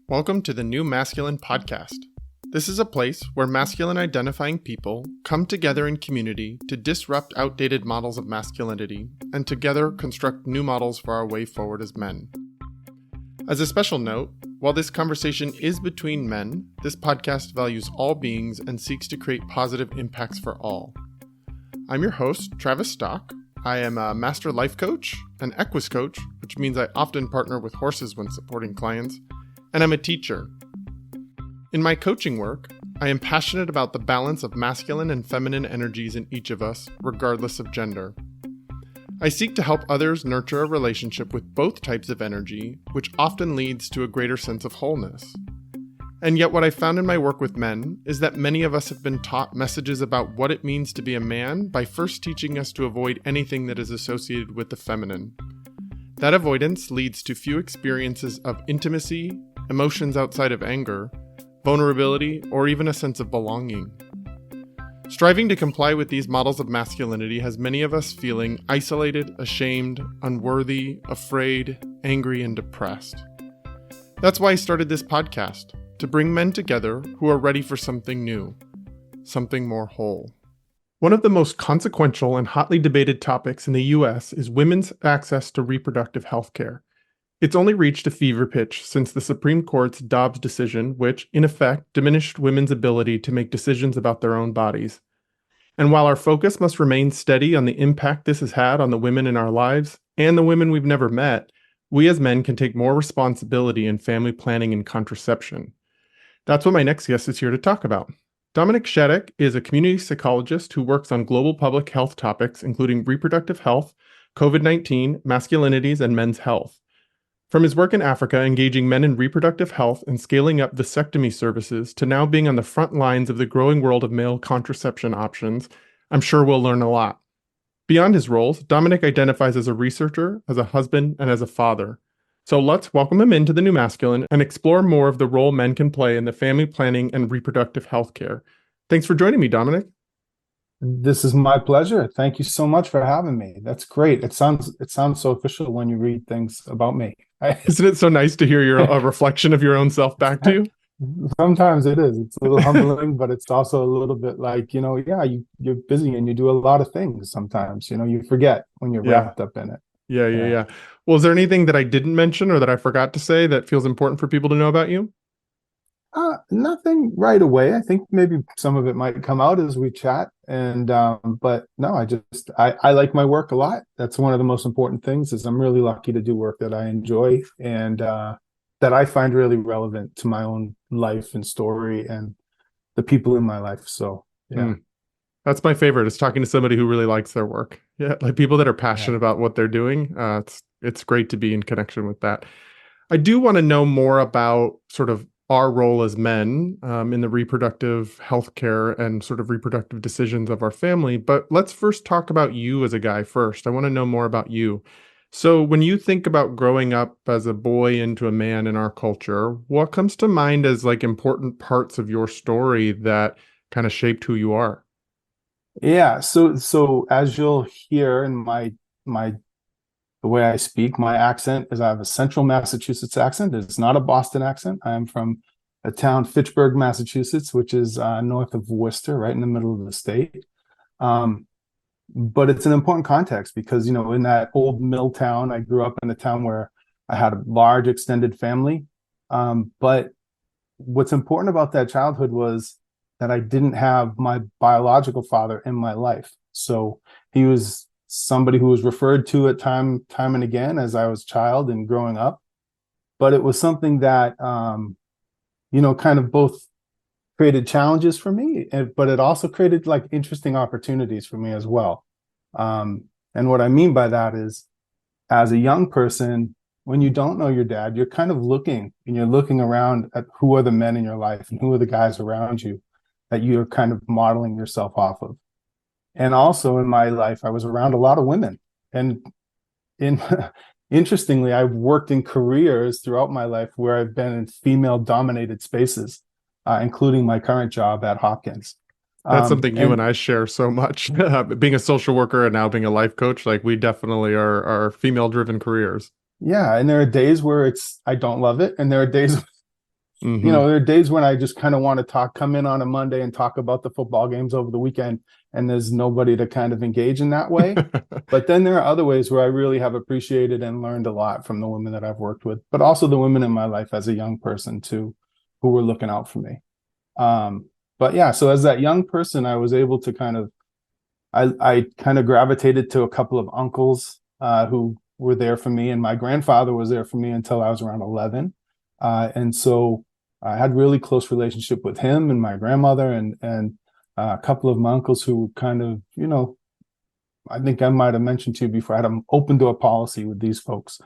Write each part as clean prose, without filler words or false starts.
Welcome to the New Masculine Podcast. This is a place where masculine identifying people come together in community to disrupt outdated models of masculinity and together construct new models for our way forward as men. As a special note, while this conversation is between men, this podcast values all beings and seeks to create positive impacts for all. I'm your host, Travis Stock. I am a master life coach, an equus coach, which means I often partner with horses when supporting clients, and I'm a teacher. In my coaching work, I am passionate about the balance of masculine and feminine energies in each of us, regardless of gender. I seek to help others nurture a relationship with both types of energy, which often leads to a greater sense of wholeness. And yet what I found in my work with men is that many of us have been taught messages about what it means to be a man by first teaching us to avoid anything that is associated with the feminine. That avoidance leads to few experiences of intimacy, emotions outside of anger, vulnerability, or even a sense of belonging. Striving to comply with these models of masculinity has many of us feeling isolated, ashamed, unworthy, afraid, angry, and depressed. That's why I started this podcast, to bring men together who are ready for something new, something more whole. One of the most consequential and hotly debated topics in the U.S. is women's access to reproductive health care. It's only reached a fever pitch since the Supreme Court's Dobbs decision, which, in effect, diminished women's ability to make decisions about their own bodies. And while our focus must remain steady on the impact this has had on the women in our lives and the women we've never met, we as men can take more responsibility in family planning and contraception. That's what my next guest is here to talk about. Dominick Shattuck is a community psychologist who works on global public health topics, including reproductive health, COVID-19, masculinities, and men's health. From his work in Africa, engaging men in reproductive health and scaling up vasectomy services, to now being on the front lines of the growing world of male contraception options, I'm sure we'll learn a lot. Beyond his roles, Dominick identifies as a researcher, as a husband, and as a father. So let's welcome him into the New Masculine and explore more of the role men can play in the family planning and reproductive health care. Thanks for joining me, Dominick. This is my pleasure. Thank you so much for having me. That's great. It sounds so official when you read things about me. Isn't it so nice to hear a reflection of your own self back to you? Sometimes it is. It's a little humbling, but it's also a little bit like, you're busy and you do a lot of things sometimes. You forget when you're wrapped up in it. Yeah. Well, is there anything that I didn't mention or that I forgot to say that feels important for people to know about you? Nothing right away. I think maybe some of it might come out as we chat. But no, I like my work a lot. That's one of the most important things. Is I'm really lucky to do work that I enjoy and that I find really relevant to my own life and story and the people in my life. So yeah. That's my favorite, is talking to somebody who really likes their work. Yeah, like people that are passionate about what they're doing. It's great to be in connection with that. I do want to know more about sort of our role as men in the reproductive healthcare and sort of reproductive decisions of our family. But let's first talk about you as a guy first. I want to know more about you. So when you think about growing up as a boy into a man in our culture, what comes to mind as like important parts of your story that kind of shaped who you are? Yeah. So as you'll hear in the way I speak, my accent is I have a central Massachusetts accent. It's not a Boston accent. I'm from a town, Fitchburg, Massachusetts, which is north of Worcester, right in the middle of the state. But it's an important context because, in that old mill town, I grew up in a town where I had a large extended family. But what's important about that childhood was that I didn't have my biological father in my life. So he was somebody who was referred to at time and again as I was a child and growing up. But it was something that, kind of both created challenges for me, but it also created like interesting opportunities for me as well. And what I mean by that is, as a young person, when you don't know your dad, you're kind of looking around at who are the men in your life and who are the guys around you that you're kind of modeling yourself off of. And also in my life, I was around a lot of women. And interestingly, I've worked in careers throughout my life where I've been in female-dominated spaces, including my current job at Hopkins. That's something you and I share so much. Being a social worker and now being a life coach, like we definitely are female-driven careers. Yeah, and there are days where I don't love it, and there are days Mm-hmm. There are days when I just kind of want to come in on a Monday and talk about the football games over the weekend, and there's nobody to kind of engage in that way. But then there are other ways where I really have appreciated and learned a lot from the women that I've worked with, but also the women in my life as a young person too, who were looking out for me. But yeah, so as that young person, I was able to I kind of gravitated to a couple of uncles who were there for me, and my grandfather was there for me until I was around 11. And so I had really close relationship with him and my grandmother and a couple of my uncles who kind of, I think I might have mentioned to you before, I had an open door policy with these folks.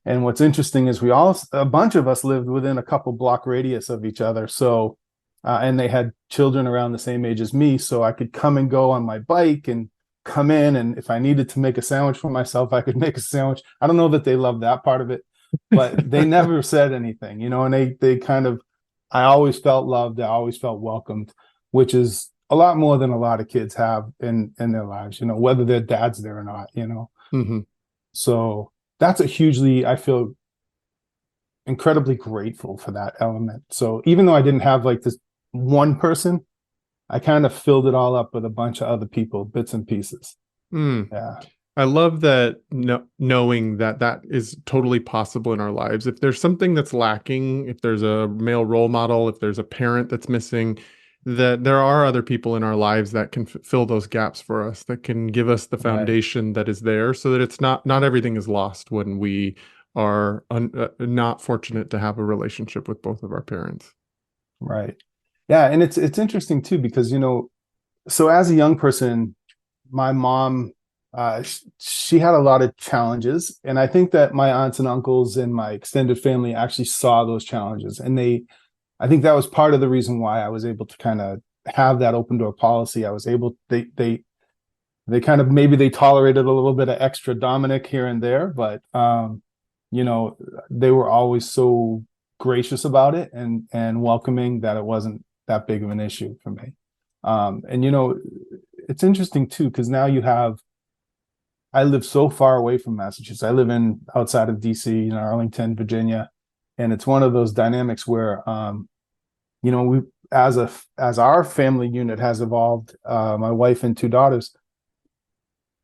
And what's interesting is a bunch of us lived within a couple block radius of each other. So, and they had children around the same age as me. So I could come and go on my bike and come in. And if I needed to make a sandwich for myself, I could make a sandwich. I don't know that they loved that part of it, but they never said anything, and they kind of, I always felt loved. I always felt welcomed, which is a lot more than a lot of kids have in their lives, whether their dad's there or not, Mm-hmm. So that's I feel incredibly grateful for that element. So even though I didn't have like this one person, I kind of filled it all up with a bunch of other people, bits and pieces. Mm. Yeah. I love that knowing that that is totally possible in our lives. If there's something that's lacking, if there's a male role model, if there's a parent that's missing, that there are other people in our lives that can fill those gaps for us, that can give us the Right. foundation that is there, so that it's not everything is lost when we are not fortunate to have a relationship with both of our parents. Right. Yeah. And it's interesting too, because, so as a young person, my mom, she had a lot of challenges. And I think that my aunts and uncles and my extended family actually saw those challenges. And I think that was part of the reason why I was able to kind of have that open door policy. They kind of, maybe they tolerated a little bit of extra Dominick here and there, but, they were always so gracious about it and welcoming that it wasn't that big of an issue for me. And it's interesting too, because now I live so far away from Massachusetts. I live outside of DC, Arlington, Virginia. And it's one of those dynamics where, we, as our family unit has evolved, my wife and two daughters,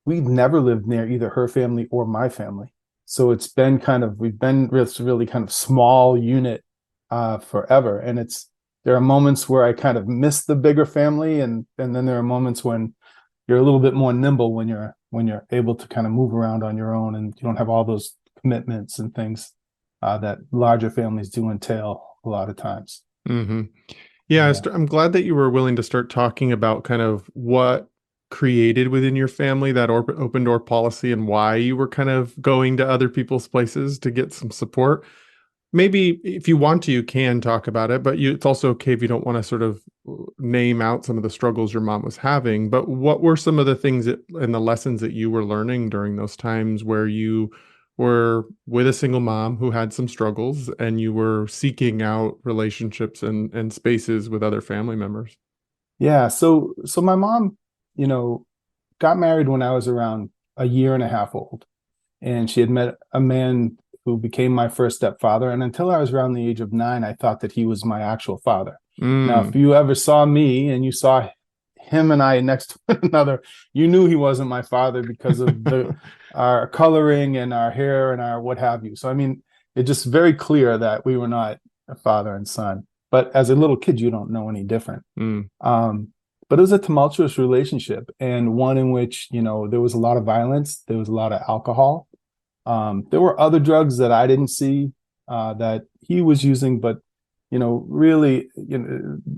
we've never lived near either her family or my family. So we've been really kind of small unit forever. And there are moments where I kind of miss the bigger family. And then there are moments when you're a little bit more nimble when you're able to kind of move around on your own and you don't have all those commitments and things that larger families do entail a lot of times. Mm-hmm. Yeah, Yeah. I'm glad that you were willing to start talking about kind of what created within your family that open door policy and why you were kind of going to other people's places to get some support. Maybe if you want to, you can talk about it, but it's also okay if you don't want to sort of name out some of the struggles your mom was having. But what were some of the things and the lessons that you were learning during those times where you were with a single mom who had some struggles and you were seeking out relationships and spaces with other family members? Yeah. So my mom, got married when I was around a year and a half old. And she had met a man who became my first stepfather. And until I was around the age of 9, I thought that he was my actual father. Now, if Mm. you ever saw me and you saw him and I next to one another, you knew he wasn't my father because of our coloring and our hair and our what have you. So, I mean, it's just very clear that we were not a father and son. But as a little kid, you don't know any different. Mm. But it was a tumultuous relationship and one in which, there was a lot of violence, there was a lot of alcohol. There were other drugs that I didn't see that he was using, but really, it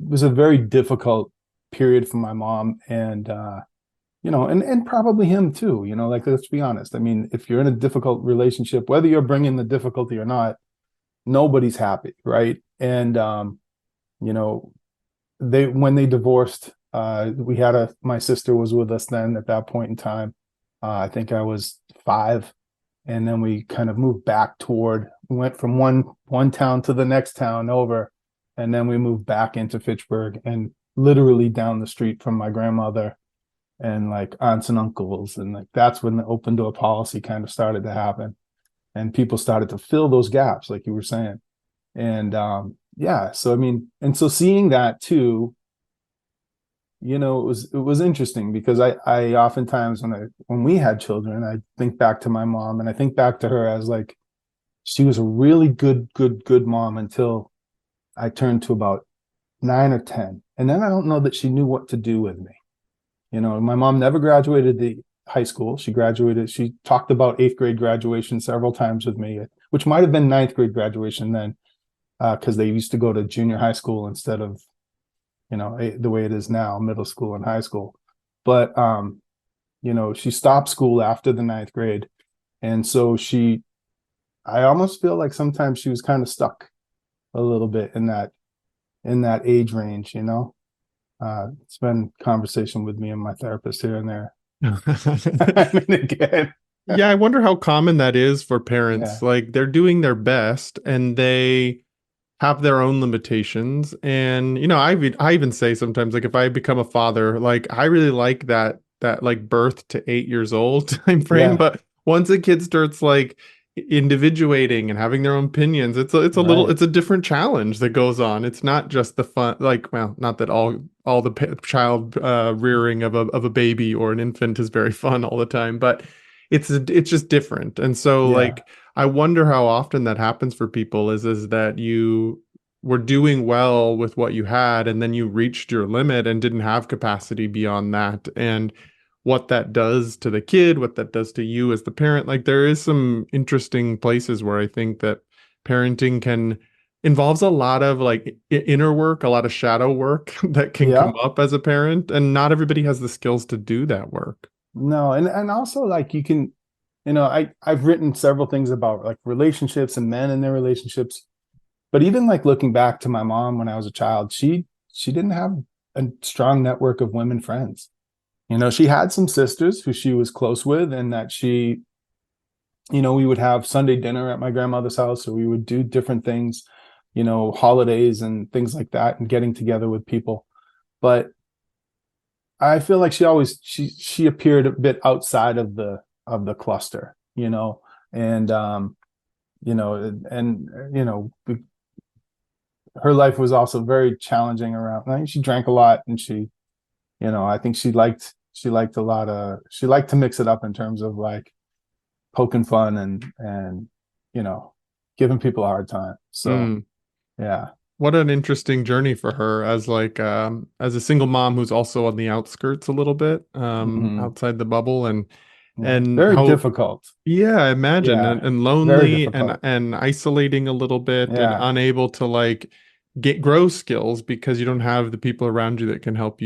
was a very difficult period for my mom and and probably him too. Like, let's be honest. I mean, if you're in a difficult relationship, whether you're bringing the difficulty or not, nobody's happy, right? And you know, when they divorced, my sister was with us then at that point in time. I think I was 5, and then we kind of moved back we went from one town to the next town over, and then we moved back into Fitchburg and literally down the street from my grandmother and like aunts and uncles, and like that's when the open door policy kind of started to happen, and people started to fill those gaps, like you were saying. And yeah. So I mean, and so seeing that too, it was interesting because I oftentimes when we had children, I think back to my mom and I think back to her as like she was a really good mom until I turned to about 9 or 10. And then I don't know that she knew what to do with me. My mom never graduated the high school. She talked about eighth grade graduation several times with me, which might have been ninth grade graduation then, because they used to go to junior high school instead of, the way it is now, middle school and high school. But, she stopped school after the ninth grade. And so I almost feel like sometimes she was kind of stuck a little bit in that age range. It's been conversation with me and my therapist here and there. I mean, again, Yeah, I wonder how common that is for parents. yeah, Like they're doing their best and they have their own limitations. And I even say sometimes like if I become a father, like I really like that like birth to 8 years old time frame. yeah, But once a kid starts like individuating and having their own opinions, right, it's a different challenge that goes on. It's not just the fun, like, well, not that all the child rearing of a baby or an infant is very fun all the time, but it's just different. And so yeah, like I wonder how often that happens for people is that you were doing well with what you had and then you reached your limit and didn't have capacity beyond that. And what that does to the kid, what that does to you as the parent. Like there is some interesting places where I think that parenting can involves a lot of like inner work, a lot of shadow work that can come yeah. up as a parent, and not everybody has the skills to do that work. No, and also like you can, I've written several things about like relationships and men and their relationships, but even like looking back to my mom when I was a child, she didn't have a strong network of women friends. She had some sisters who she was close with, and that we would have Sunday dinner at my grandmother's house, or we would do different things, holidays and things like that, and getting together with people. But I feel like she appeared a bit outside of the cluster, and her life was also very challenging around. I mean, she drank a lot, and I think she liked a lot of she liked to mix it up in terms of like poking fun and you know giving people a hard time. So Mm. yeah. What an interesting journey for her as like as a single mom who's also on the outskirts a little bit, Hmm. outside the bubble Yeah, and very how difficult. yeah, I imagine Yeah, and very lonely difficult. and isolating a little bit and Yeah, unable to like get grow skills because you don't have the people around you that can help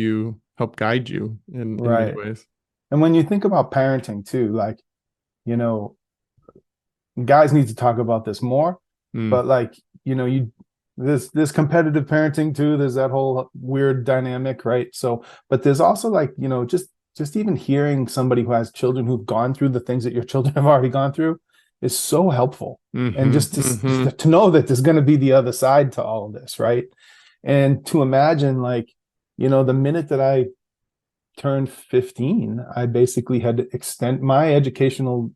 guide you in many right. ways. And when you think about parenting too, like, you know, guys need to talk about this more, Mm, but like, you this competitive parenting too, there's that whole weird dynamic, right? So, but there's also like, just even hearing somebody who has children who've gone through the things that your children have already gone through is so helpful. And mm-hmm, just mm-hmm. to know that there's going to be the other side to all of this, right? And to imagine like, the minute that I turned 15, I basically had to extend my educational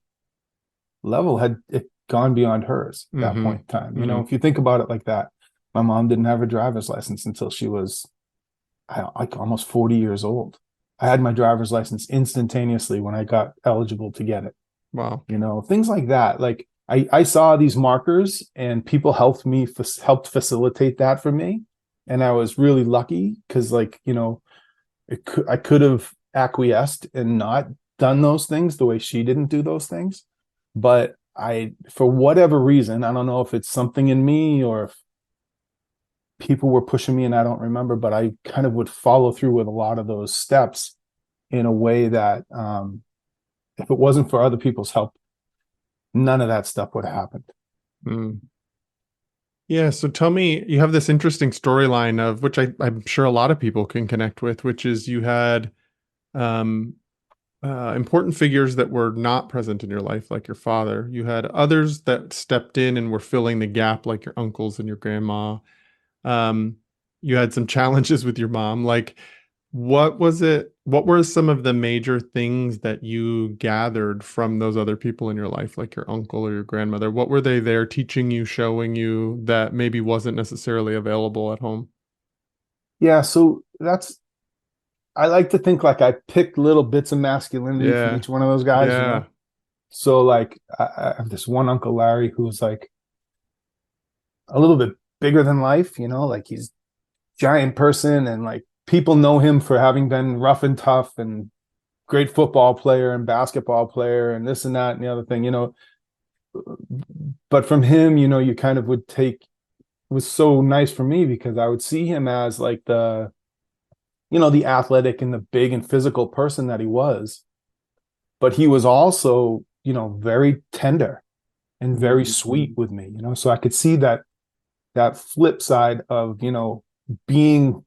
level had it gone beyond hers at that Mm-hmm. point in time. Mm-hmm. If you think about it like that, my mom didn't have a driver's license until she was like almost 40 years old. I had my driver's license instantaneously when I got eligible to get it. Wow. Things like that. Like I saw these markers and people helped facilitate that for me. And I was really lucky because like, I could have acquiesced and not done those things the way she didn't do those things. But for whatever reason, I don't know if it's something in me or if people were pushing me and I don't remember, but I kind of would follow through with a lot of those steps in a way that, if it wasn't for other people's help, none of that stuff would have happened. Mm. Yeah, so tell me, you have this interesting storyline of which I'm sure a lot of people can connect with, which is you had um, important figures that were not present in your life, like your father. You had others that stepped in and were filling the gap, like your uncles and your grandma. Um, you had some challenges with your mom. Like, What was it? What were some of the major things that you gathered from those other people in your life, like your uncle or your grandmother? What were they there teaching you, showing you that maybe wasn't necessarily available at home? Yeah, so that's I like to think like I picked little bits of masculinity from Yeah. each one of those guys, you Yeah. know. So like I have this one Uncle Larry who's like a little bit bigger than life, you know, like he's giant person and like people know him for having been rough and tough and great football player and basketball player and this and that and the other thing, you know. But from him, you know, you kind of would take it was so nice for me because I would see him as like the, you know, the athletic and the big and physical person that he was. But he was also, you know, very tender and very sweet with me, you know. So I could see that flip side of, you know, being,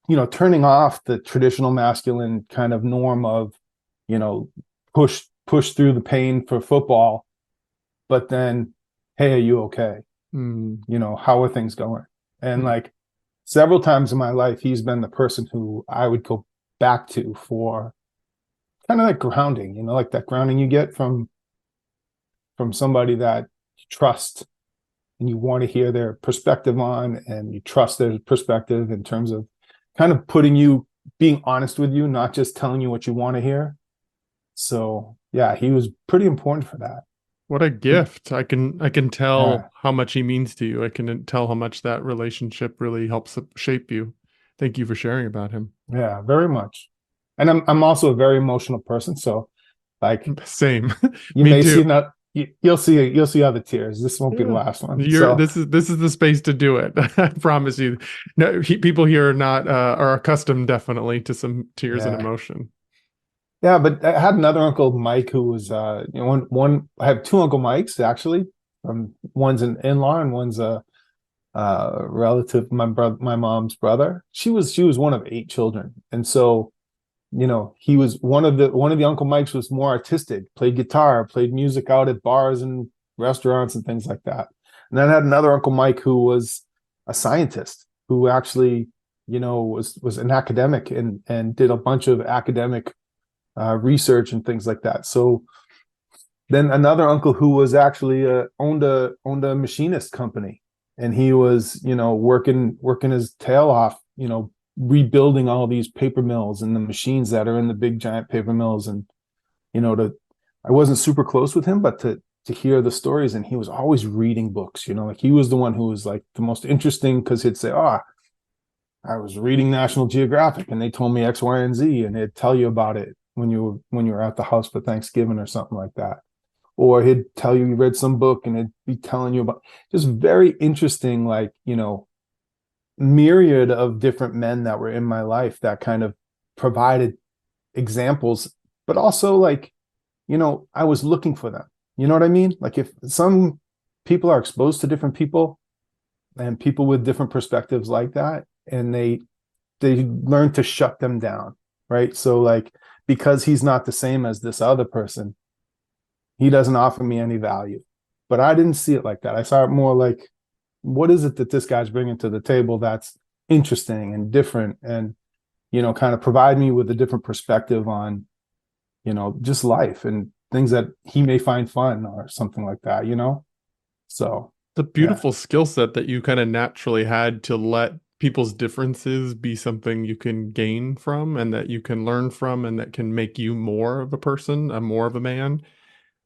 you know, turning off the traditional masculine kind of norm of, you know, push through the pain for football, but then, hey, are you okay? Mm. You know, how are things going? And like several times in my life, he's been the person who I would go back to for kind of like grounding, you know, like that grounding you get from somebody that you trust and you want to hear their perspective on, and you trust their perspective in terms of kind of putting you, being honest with you, not just telling you what you want to hear. So yeah, he was pretty important for that. What a gift. I can tell Yeah, how much he means to you. I can tell how much that relationship really helps shape you. Thank you for sharing about him. yeah, very much. And I'm also a very emotional person, so like Same. you Me may too. see not you'll see other tears. This won't be the Yeah. last one. You're So this is the space to do it. I promise you. No, people here are not are accustomed definitely to some tears and yeah, emotion. yeah. But I had another uncle Mike who was you know one I have two Uncle Mikes actually. One's an in-law and one's a relative, my mom's brother. She was one of eight children, and so you know he was one of the Uncle Mikes was more artistic, played guitar, played music out at bars and restaurants and things like that. And then I had another Uncle Mike who was a scientist who actually you know was an academic and did a bunch of academic research and things like that. So then another uncle who was actually owned a machinist company, and he was you know working his tail off, you know, rebuilding all these paper mills and the machines that are in the big giant paper mills. And you know, to I wasn't super close with him, but to hear the stories, and he was always reading books. You know, like he was the one who was like the most interesting because he'd say, "Oh, I was reading National Geographic, and they told me X, Y, and Z," and he'd tell you about it when you were at the house for Thanksgiving or something like that. Or he'd tell you he read some book and he'd be telling you about just very interesting, like, you know, myriad of different men that were in my life that kind of provided examples, but also like, you know, I was looking for them. You know what I mean? Like if some people are exposed to different people and people with different perspectives like that, and they learn to shut them down, right? So like because he's not the same as this other person, he doesn't offer me any value. But I didn't see it like that. I saw it more like, what is it that this guy's bringing to the table that's interesting and different, and you know, kind of provide me with a different perspective on, you know, just life and things that he may find fun or something like that, you know? So The yeah. beautiful skill set that you kind of naturally had to let people's differences be something you can gain from and that you can learn from and that can make you more of a person, a more of a man.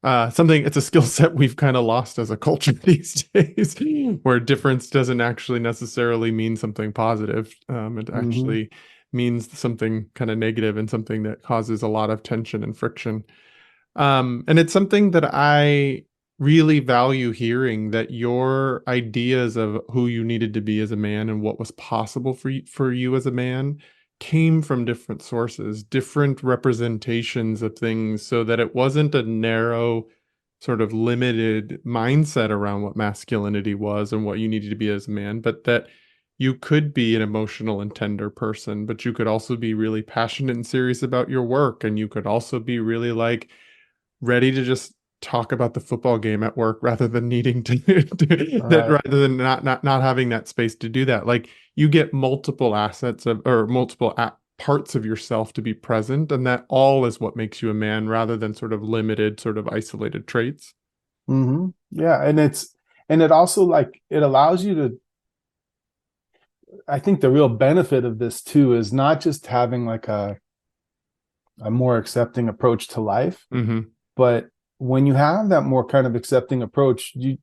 Something it's a skill set we've kind of lost as a culture these days, where difference doesn't actually necessarily mean something positive. It Mm-hmm. actually means something kind of negative and something that causes a lot of tension and friction. And it's something that I really value hearing that your ideas of who you needed to be as a man and what was possible for you as a man came from different sources, different representations of things, so that it wasn't a narrow, sort of limited mindset around what masculinity was and what you needed to be as a man, but that you could be an emotional and tender person, but you could also be really passionate and serious about your work. And you could also be really like ready to just talk about the football game at work rather than needing to All that right. rather than not having that space to do that. Like you get multiple assets of or multiple parts of yourself to be present, and that all is what makes you a man rather than sort of limited, sort of isolated traits. Yeah, and it also like it allows you to. I think the real benefit of this too is not just having like a more accepting approach to life, but when you have that more kind of accepting approach, you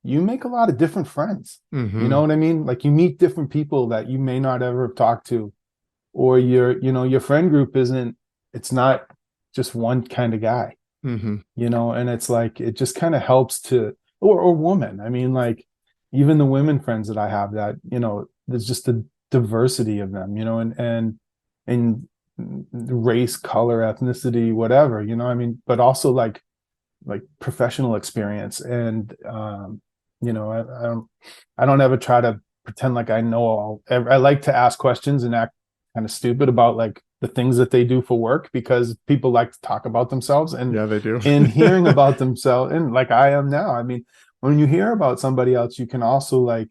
make a lot of different friends. You know what I mean? Like you meet different people that you may not ever have talked to, or your friend group it's not just one kind of guy, and it's like it just kind of helps to, or woman. I mean, like even the women friends that I have that, there's just a diversity of them, and race, color, ethnicity, whatever, I mean, but also like professional experience. And I don't ever try to pretend like I know all. I like to ask questions and act kind of stupid about like the things that they do for work, because people like to talk about themselves, and Yeah, they do. in hearing about themselves, and like I am now, I mean, when you hear about somebody else, you can also like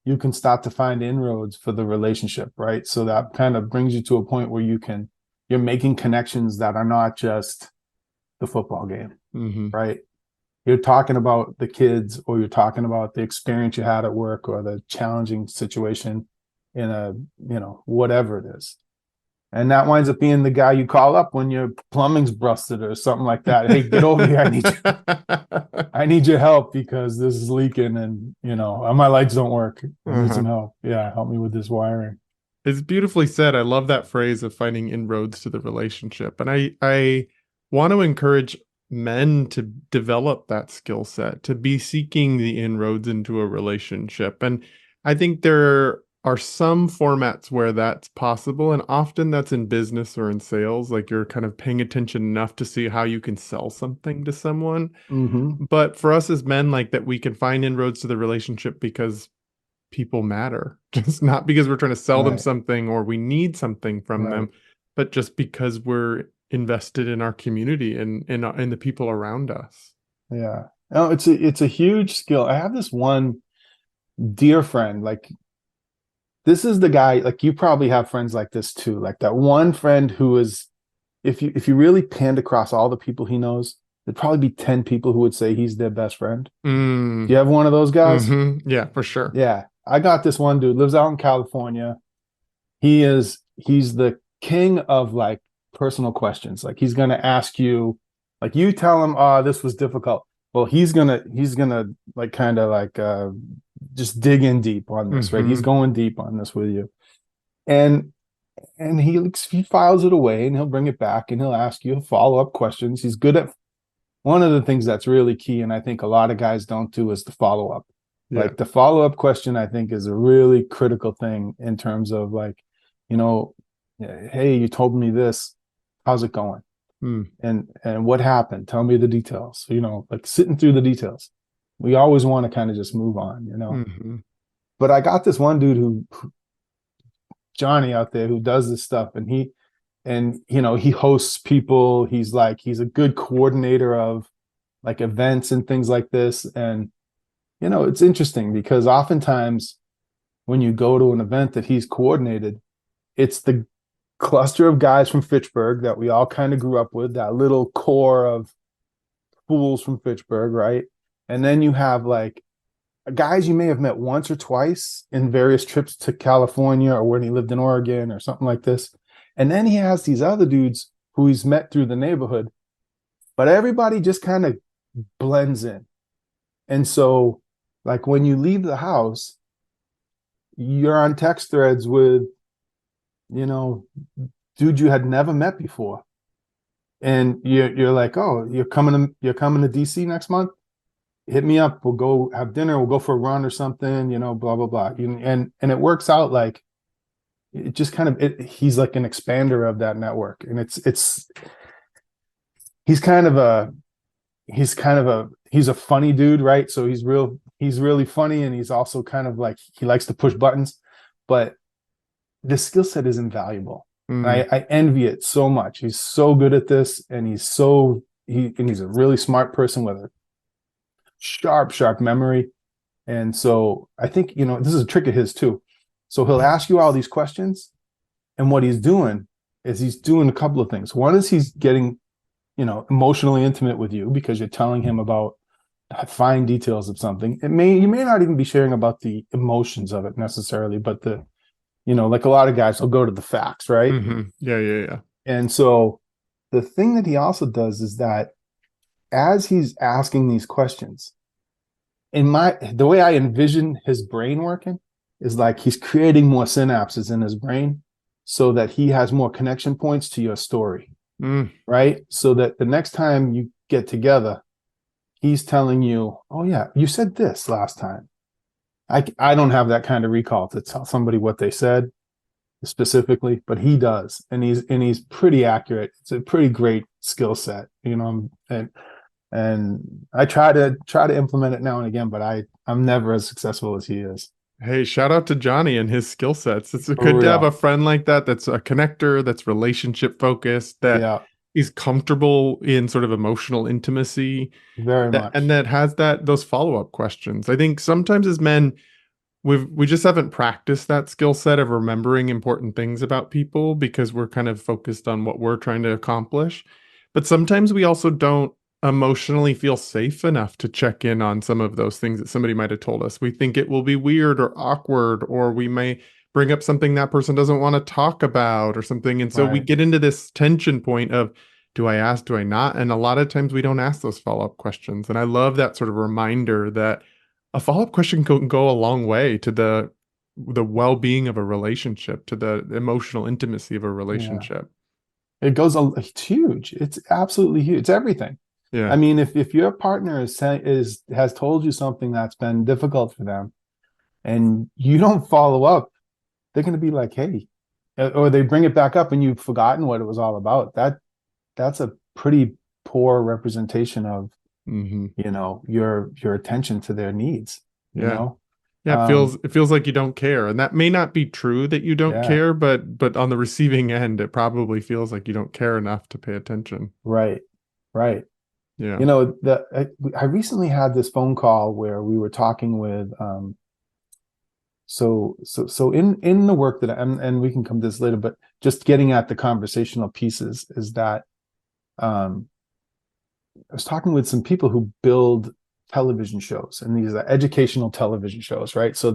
you can start to find inroads for the relationship, right? So that kind of brings you to a point where you're making connections that are not just the football game, right? You're talking about the kids, or you're talking about the experience you had at work, or the challenging situation in whatever it is. And that winds up being the guy you call up when your plumbing's busted or something like that. Hey, get over here. I need your help because this is leaking, and my lights don't work. I need some help. Yeah, help me with this wiring. It's beautifully said. I love that phrase of finding inroads to the relationship. And I want to encourage men to develop that skill set, to be seeking the inroads into a relationship. And I think there are some formats where that's possible, and often that's in business or in sales. Like you're kind of paying attention enough to see how you can sell something to someone. But for us as men, like that we can find inroads to the relationship because people matter. Just not because we're trying to sell them something or we need something from them, but just because we're invested in our community and in the people around us. Yeah. No, it's a huge skill. I have this one dear friend, like this is the guy, like you probably have friends like this too, like that one friend who is, if you really panned across all the people he knows, there'd probably be 10 people who would say he's their best friend. Do you have one of those guys? Yeah, for sure. Yeah. I got this one dude, lives out in California. He's the king of like personal questions. Like he's gonna ask you, like you tell him, oh, this was difficult. Well, he's gonna like kind of like just dig in deep on this, right? He's going deep on this with you. And he files it away, and he'll bring it back, and he'll ask you follow-up questions. He's good at one of the things that's really key, and I think a lot of guys don't do, is the follow-up. Like the follow-up question, I think, is a really critical thing in terms of like, hey, you told me this, how's it going? And what happened? Tell me the details. Like sitting through the details. We always want to kind of just move on. But I got this one dude who Johnny out there, who does this stuff, and he hosts people. He's a good coordinator of like events and things like this. And it's interesting because oftentimes when you go to an event that he's coordinated, it's the cluster of guys from Fitchburg that we all kind of grew up with, that little core of fools from Fitchburg, right? And then you have like guys you may have met once or twice in various trips to California, or when he lived in Oregon or something like this. And then he has these other dudes who he's met through the neighborhood, but everybody just kind of blends in. And so like when you leave the house, you're on text threads with, dude you had never met before. And you're like, oh, you're coming to DC next month? Hit me up. We'll go have dinner. We'll go for a run or something, blah, blah, blah. And it works out like it just kind of, he's like an expander of that network. And he's a funny dude, right? So he's really funny, and he's also kind of like, he likes to push buttons, but the skill set is invaluable. I envy it so much. He's so good at this, and he's a really smart person with a sharp memory. And so I think, this is a trick of his too. So he'll ask you all these questions, And what he's doing is he's doing a couple of things. One is he's getting, emotionally intimate with you because you're telling him about fine details of something. You may not even be sharing about the emotions of it necessarily, but like a lot of guys will go to the facts, right? Yeah. And so the thing that he also does is that as he's asking these questions, the way I envision his brain working is like he's creating more synapses in his brain so that he has more connection points to your story, right? So that the next time you get together, he's telling you, oh yeah, you said this last time. I don't have that kind of recall to tell somebody what they said specifically, but he does, and he's pretty accurate. It's a pretty great skill set, and I try to implement it now and again, but I'm never as successful as he is. Hey, shout out to Johnny and his skill sets. It's For good to have a real. friend like that that's a connector, that's relationship focused, that Yeah, is comfortable in sort of emotional intimacy, very and much. that has those follow-up questions. I think sometimes as men, we just haven't practiced that skill set of remembering important things about people because we're kind of focused on what we're trying to accomplish. But sometimes we also don't emotionally feel safe enough to check in on some of those things that somebody might have told us. We think it will be weird or awkward, or we may bring up something that person doesn't want to talk about or something. And so we Right. get into this tension point of, do I ask, do I not? And a lot of times we don't ask those follow-up questions. And I love that sort of reminder that a follow-up question can go a long way to the well-being of a relationship, to the emotional intimacy of a Yeah. relationship. It's huge. It's absolutely huge. It's everything. I Yeah. mean, if your partner has told you something that's been difficult for them and you don't follow up, they're going to be like, "Hey," or they bring it back up and you've forgotten what it was all about. That's a pretty poor representation of, Hmm. your attention to their needs, you Yeah. know? Yeah, Um, it feels like you don't care. And that may not be true that you don't yeah, care, but on the receiving end, it probably feels like you don't care enough to pay attention. right, right. Yeah. I recently had this phone call where we were talking with so in the work and we can come to this later, but just getting at the conversational pieces is that um I was talking with some people who build television shows, and these are educational television shows, right? So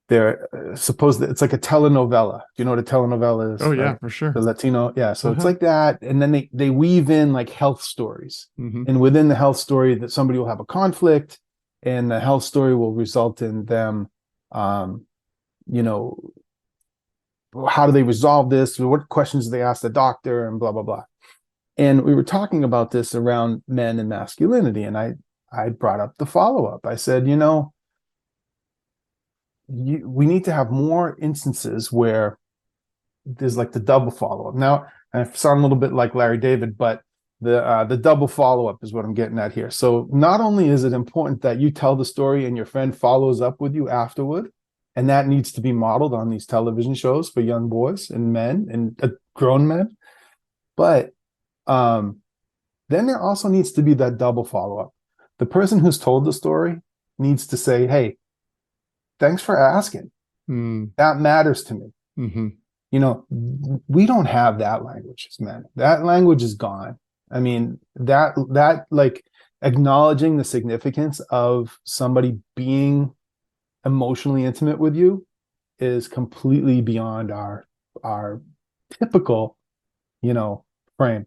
they're supposed that it's like a telenovela. Do you know what a telenovela Oh is? yeah, Like for the sure. Latino, yeah. So it's Uh-huh. like that, and then they weave in like health stories, Hmm. and within the health story, that somebody will have a conflict, and the health story will result in them, um, you know, how do they resolve this? What questions do they ask the doctor, and blah blah blah. And we were talking about this around men and masculinity, and I brought up the follow up. I said, we need to have more instances where there's like the double follow up. Now, I sound a little bit like Larry David, but the double follow up is what I'm getting at here. So not only is it important that you tell the story and your friend follows up with you afterward, and that needs to be modeled on these television shows for young boys and men and grown men, but um, then there also needs to be that double follow up. The person who's told the story needs to say, "Hey, thanks for asking. Mm. That matters to me." Hmm. We don't have that language as men. That language is gone. I mean, that like acknowledging the significance of somebody being emotionally intimate with you is completely beyond our typical, you know, frame.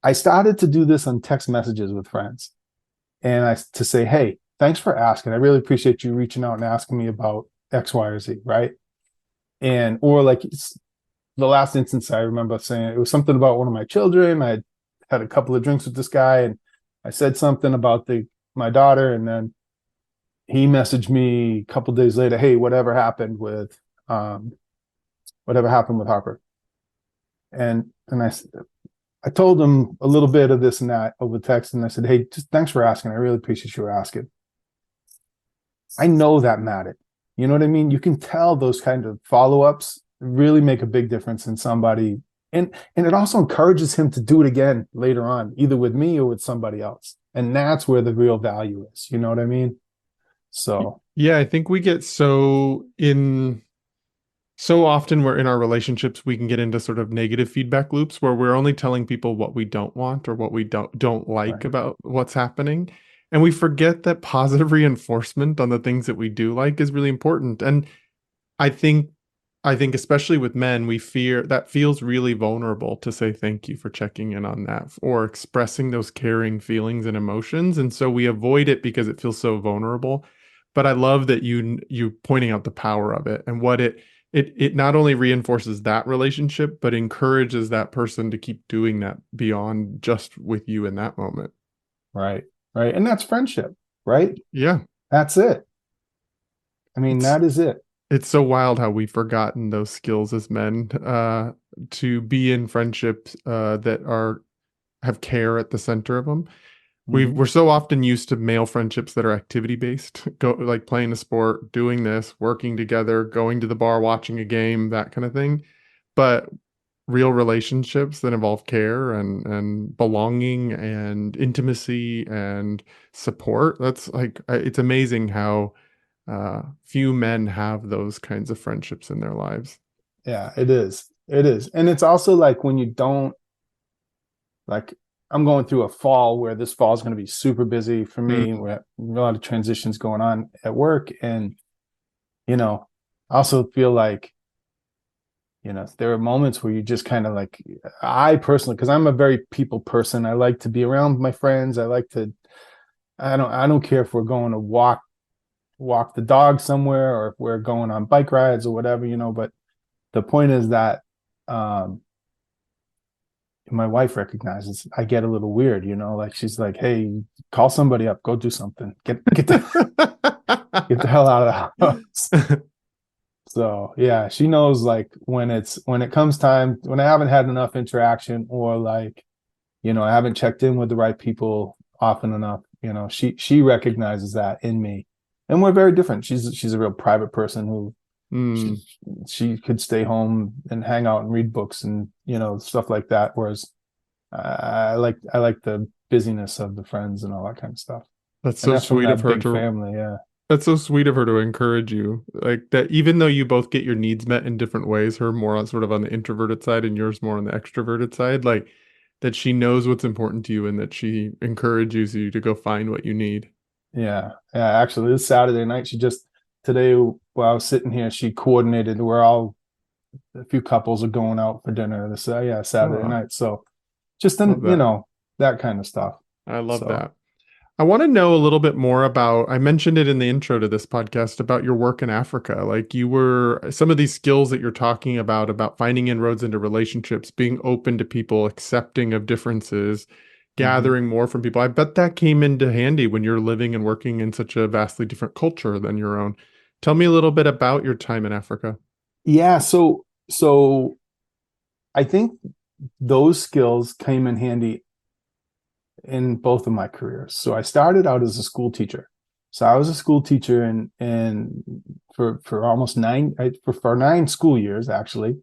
I started to do this on text messages with friends, and I to say, "Hey, thanks for asking. I really appreciate you reaching out and asking me about X, Y, or Z," right? And or like the last instance I remember saying it was something about one of my children. I had a couple of drinks with this guy, and I said something about the my daughter, and then he messaged me a couple of days later, "Hey, um, whatever happened with Harper?" And I told him a little bit of this and that over text, and I said, "Hey, just thanks for asking. I really appreciate you asking. I know that mattered." You know what I mean? You can tell those kind of follow ups really make a big difference in somebody, and it also encourages him to do it again later on, either with me or with somebody else. And that's where the real value is. You know what I mean? So Yeah, I think we get so in. So often we're in our relationships, we can get into sort of negative feedback loops where we're only telling people what we don't want or what we don't like Right. about what's happening. And we forget that positive reinforcement on the things that we do like is really important. And I think I think especially with men, we fear that feels really vulnerable to say thank you for checking in on that or expressing those caring feelings and emotions. And so we avoid it because it feels so vulnerable. But I love that you pointing out the power of it and what it not only reinforces that relationship, but encourages that person to keep doing that beyond just with you in that moment. Right. Right. And that's friendship, right? Yeah. That's it. I mean, It's that is it. it's so wild how we've forgotten those skills as men to be in friendships that are have care at the center of them. Hmm. We're so often used to male friendships that are activity based, go like playing a sport, doing this, working together, going to the bar, watching a game, that kind of thing. But real relationships that involve care and belonging and intimacy and support, that's like it's amazing how few men have those kinds of friendships in their lives. Yeah, it is. It is. And it's also like when you don't like I'm going through a fall where this fall is going to be super busy for me. Mm, We have a lot of transitions going on at work. And, I also feel like, there are moments where you just kind of like, I personally, because I'm a very people person, I like to be around my friends. I don't care if we're going to walk the dog somewhere or if we're going on bike rides or whatever, but the point is that, um, my wife recognizes I get a little weird, like she's like, "Hey, call somebody up, go do something, get the hell out of the house." So yeah, she knows like when it comes time when I haven't had enough interaction or like I haven't checked in with the right people often enough. She recognizes that in me, and we're very different. She's a real private person who she mm. she could stay home and hang out and read books and stuff like that. Whereas I like the busyness of the friends and all that kind of stuff. That's And so that's from sweet of that her big to family. Yeah. That's so sweet of her to encourage you. Like that, even though you both get your needs met in different ways, her more on sort of on the introverted side and yours more on the extroverted side, like that she knows what's important to you and that she encourages you to go find what you need. Yeah. Yeah. Actually, this Saturday night, today while I was sitting here, she coordinated. A few couples are going out for dinner this, yeah, Saturday Oh, night. So just, love that. that kind of stuff. I love So that. I want to know a little bit more about, I mentioned it in the intro to this podcast about your work in Africa. Like you were, some of these skills that you're talking about finding inroads into relationships, being open to people, accepting of differences, mhm. gathering more from people. I bet that came into handy when you're living and working in such a vastly different culture than your own. Tell me a little bit about your time in Africa. Yeah. So I think those skills came in handy in both of my careers. So I started out as a school teacher. So I was a school teacher and for almost for 9 school years actually.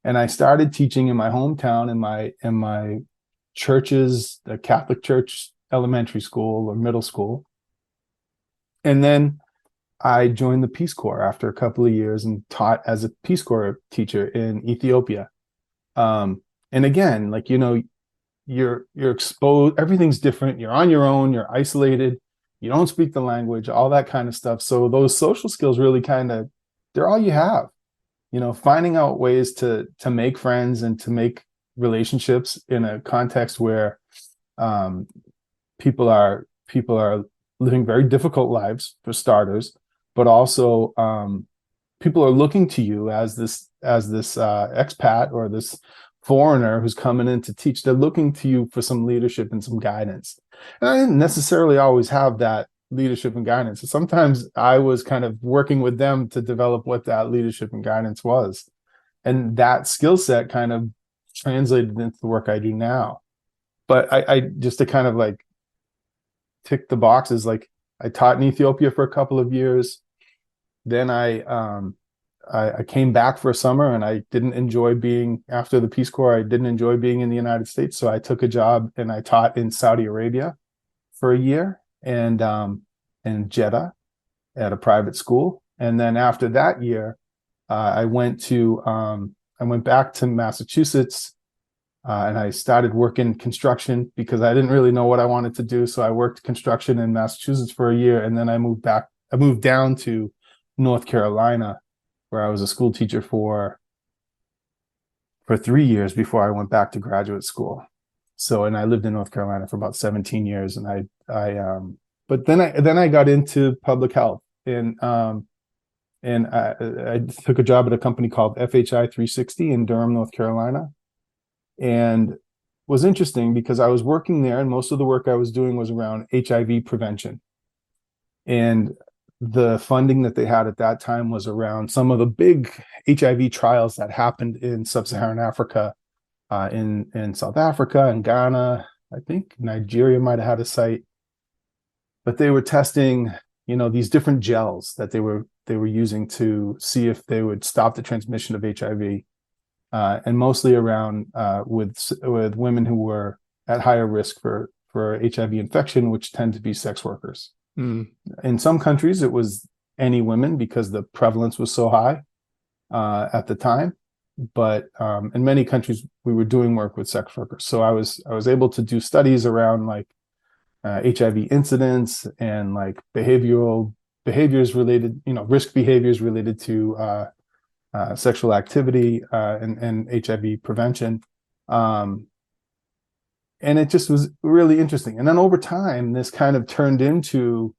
And I started teaching in my hometown in my church's the Catholic church elementary school or middle school. And then I joined the Peace Corps after a couple of years and taught as a Peace Corps teacher in Ethiopia. And again, like you're exposed, everything's different, you're on your own, you're isolated, you don't speak the language, all that kind of stuff. So those social skills really kind of they're all you have. Finding out ways to make friends and to make relationships in a context where um, people are living very difficult lives for starters, but also people are looking to you as this expat or this foreigner who's coming in to teach. They're looking to you for some leadership and some guidance. And I didn't necessarily always have that leadership and guidance. Sometimes I was kind of working with them to develop what that leadership and guidance was. And that skill set kind of translated into the work I do now. But I just to kind of like tick the boxes, like I taught in Ethiopia for a couple of years. Then I came back for a summer and I didn't enjoy being after the Peace Corps. I didn't enjoy being in the United States. So I took a job and I taught in Saudi Arabia for a year and in Jeddah at a private school. And then after that year, I went back to Massachusetts, and I started working construction because I didn't really know what I wanted to do. So I worked construction in Massachusetts for a year, and then I moved down to North Carolina, where I was a school teacher for 3 years before I went back to graduate school. So, and I lived in North Carolina for about 17 years, and but then I got into public health, and I took a job at a company called FHI 360 in Durham, North Carolina, and was interesting because I was working there, and most of the work I was doing was around HIV prevention. And the funding that they had at that time was around some of the big HIV trials that happened in sub-Saharan Africa, in South Africa and Ghana. I think Nigeria might have had a site, but they were testing, these different gels that they were using to see if they would stop the transmission of HIV, and mostly around with women who were at higher risk for HIV infection, which tend to be sex workers. In some countries, it was any women because the prevalence was so high at the time. But in many countries, we were doing work with sex workers. So I was able to do studies around like HIV incidents and like behaviors related, risk behaviors related to sexual activity and HIV prevention. And it just was really interesting. And then over time, this kind of turned into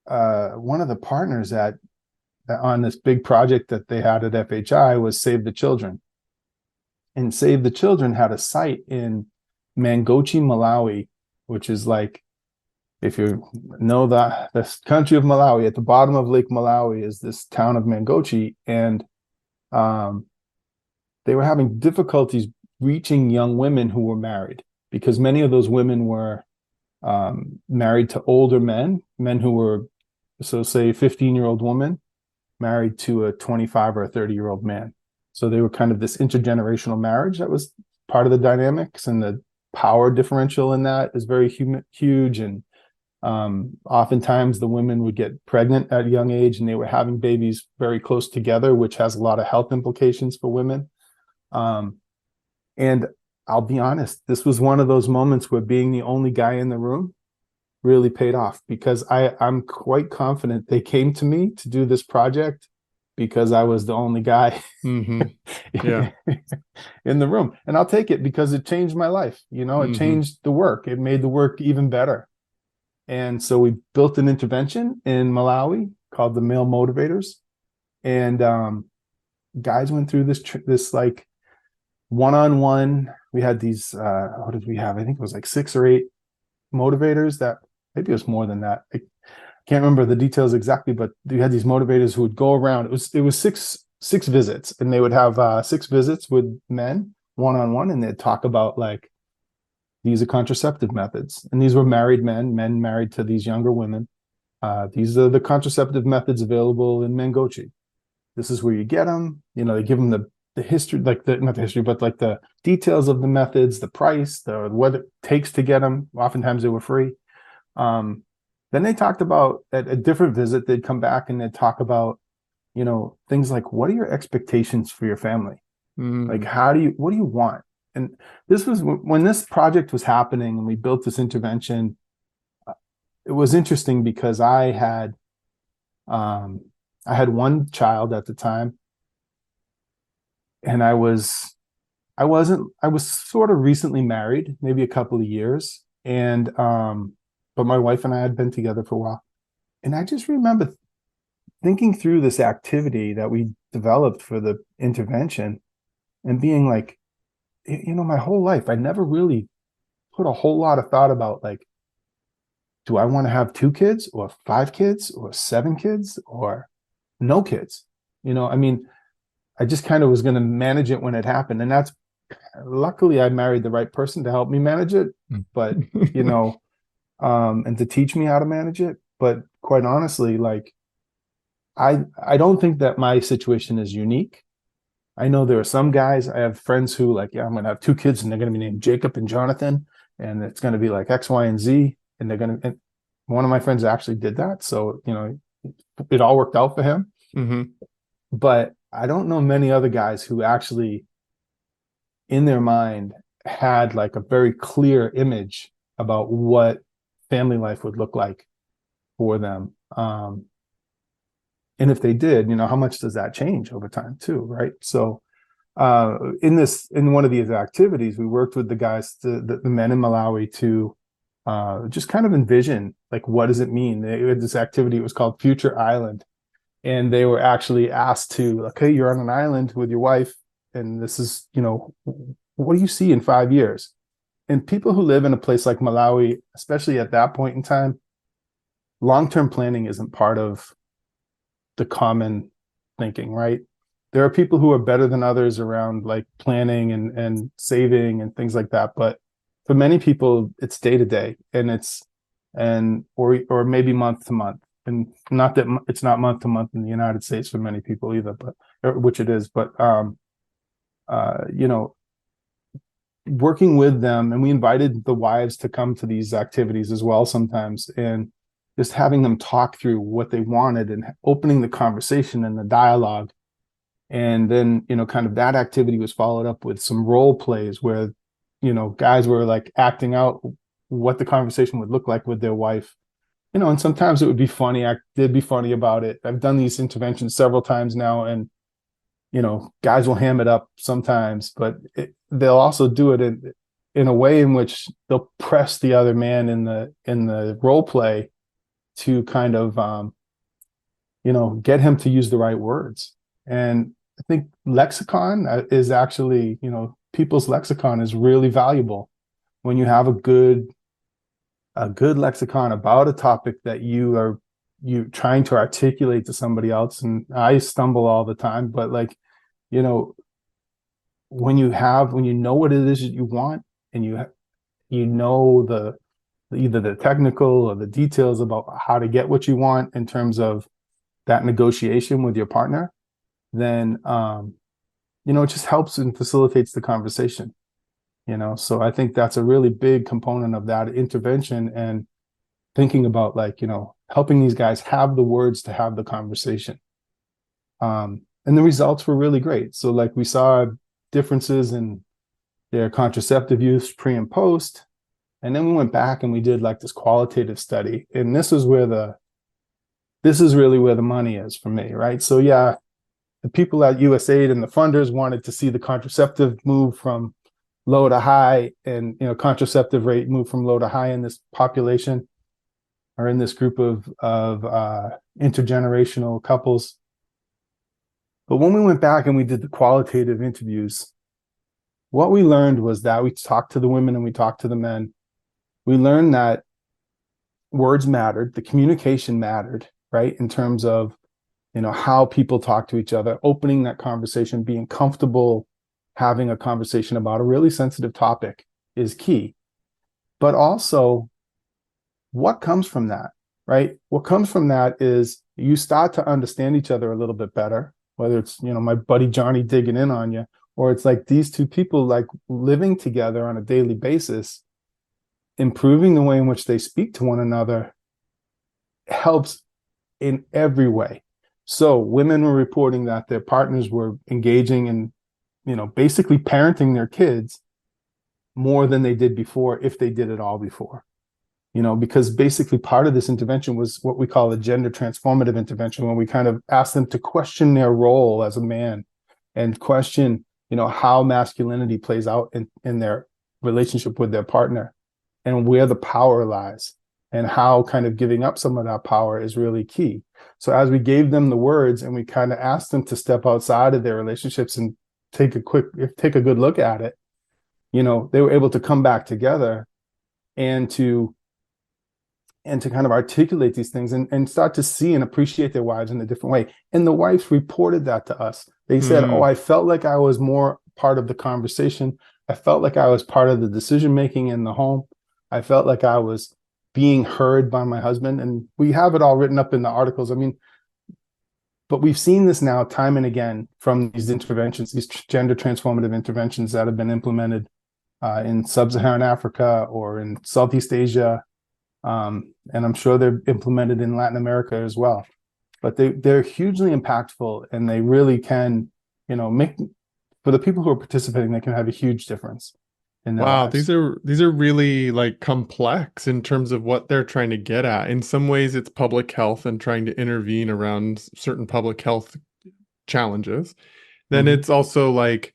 one of the partners on this big project that they had at FHI was Save the Children. And Save the Children had a site in Mangochi, Malawi, which is like, if you know the country of Malawi, at the bottom of Lake Malawi is this town of Mangochi. And they were having difficulties reaching young women who were married, because many of those women were married to older men who were, so say 15-year-old woman married to a 25 or a 30-year-old man. So they were kind of this intergenerational marriage that was part of the dynamics, and the power differential in that is very huge. And oftentimes the women would get pregnant at a young age, and they were having babies very close together, which has a lot of health implications for women. And I'll be honest, this was one of those moments where being the only guy in the room really paid off, because I'm quite confident they came to me to do this project because I was the only guy Mm-hmm. Yeah. in the room. And I'll take it because it changed my life. It changed the work. It made the work even better. And so we built an intervention in Malawi called the Male Motivators. And guys went through this like one-on-one. We had these, what did we have? I think it was like 6 or 8 motivators. That maybe it was more than that. I can't remember the details exactly, but we had these motivators who would go around. It was six visits, and they would have 6 visits with men one-on-one, and they'd talk about like, these are contraceptive methods. And these were married men married to these younger women. These are the contraceptive methods available in Mangochi. This is where you get them. They give them the history, like not the history, but like the details of the methods, the price, what it takes to get them. Oftentimes they were free. Then they talked about, at a different visit, they'd come back and they'd talk about, things like, what are your expectations for your family? Like, what do you want? And this was when this project was happening and we built this intervention. It was interesting because I had one child at the time, and I was sort of recently married, maybe a couple of years. And, but my wife and I had been together for a while. And I just remember thinking through this activity that we developed for the intervention and being like, my whole life, I never really put a whole lot of thought about, like, do I want to have 2 kids or 5 kids or 7 kids or no kids? I just kind of was going to manage it when it happened. And that's, luckily I married the right person to help me manage it, but, and to teach me how to manage it. But quite honestly, like, I don't think that my situation is unique. I know there are some guys, I have friends who like, yeah, I'm going to have 2 kids and they're going to be named Jacob and Jonathan, and it's going to be like X, Y, and Z. And and one of my friends actually did that. So, it all worked out for him. Mm-hmm. But I don't know many other guys who actually, in their mind, had like a very clear image about what family life would look like for them. And if they did, how much does that change over time too, right? So in one of these activities, we worked with the guys, the men in Malawi, to just kind of envision, like, what does it mean? They had this activity, it was called Future Island, and they were actually asked to, okay, you're on an island with your wife, and this is, what do you see in 5 years? And people who live in a place like Malawi, especially at that point in time, long-term planning isn't part of the common thinking, right? There are people who are better than others around like planning and saving and things like that. But for many people, it's day to day, and or maybe month to month. And not that it's not month to month in the United States for many people either, which it is. But you know, working with them, and we invited the wives to come to these activities as well sometimes, and just having them talk through what they wanted and opening the conversation and the dialogue. And then, kind of that activity was followed up with some role plays where, guys were like acting out what the conversation would look like with their wife. And sometimes it would be funny. I did be funny about it. I've done these interventions several times now, and, guys will ham it up sometimes, but they'll also do it in a way in which they'll press the other man in the role play to kind of, get him to use the right words. And I think lexicon is actually, people's lexicon is really valuable when you have a good lexicon about a topic that you trying to articulate to somebody else. And I stumble all the time, but like, when you know what it is that you want, and you know either the technical or the details about how to get what you want in terms of that negotiation with your partner, then it just helps and facilitates the conversation. So I think that's a really big component of that intervention, and thinking about, like, helping these guys have the words to have the conversation. And the results were really great. So like, we saw differences in their contraceptive use pre and post. And then we went back and we did like this qualitative study. And this is really where the money is for me, right? So yeah, the people at USAID and the funders wanted to see the contraceptive move from low to high, and contraceptive rate move from low to high in this population, or in this group of intergenerational couples. But when we went back and we did the qualitative interviews, what we learned was that we talked to the women and we talked to the men. We learned that words mattered, the communication mattered, right? In terms of, how people talk to each other, opening that conversation, being comfortable having a conversation about a really sensitive topic is key. But also, what comes from that, right? What comes from that is you start to understand each other a little bit better, whether it's, my buddy Johnny digging in on you, or it's like these two people like living together on a daily basis, improving the way in which they speak to one another helps in every way. So women were reporting that their partners were engaging in, basically parenting their kids more than they did before, if they did it all before. Because basically part of this intervention was what we call a gender transformative intervention, when we kind of ask them to question their role as a man, and question, how masculinity plays out in their relationship with their partner, and where the power lies, and how kind of giving up some of that power is really key. So as we gave them the words and we kind of asked them to step outside of their relationships and take a good look at it, they were able to come back together and to kind of articulate these things, and start to see and appreciate their wives in a different way. And the wives reported that to us. They said, oh, I felt like I was more part of the conversation. I felt like I was part of the decision-making in the home. I felt like I was being heard by my husband. And we have it all written up in the articles. I mean, but we've seen this now time and again from these interventions, these gender transformative interventions that have been implemented in sub-Saharan Africa or in Southeast Asia. And I'm sure they're implemented in Latin America as well. but they're hugely impactful, and they really can, make, for the people who are participating, they can have a huge difference in their Wow, lives. these are really like complex in terms of what they're trying to get at. In some ways, it's public health and trying to intervene around certain public health challenges. Then Mhm. it's also like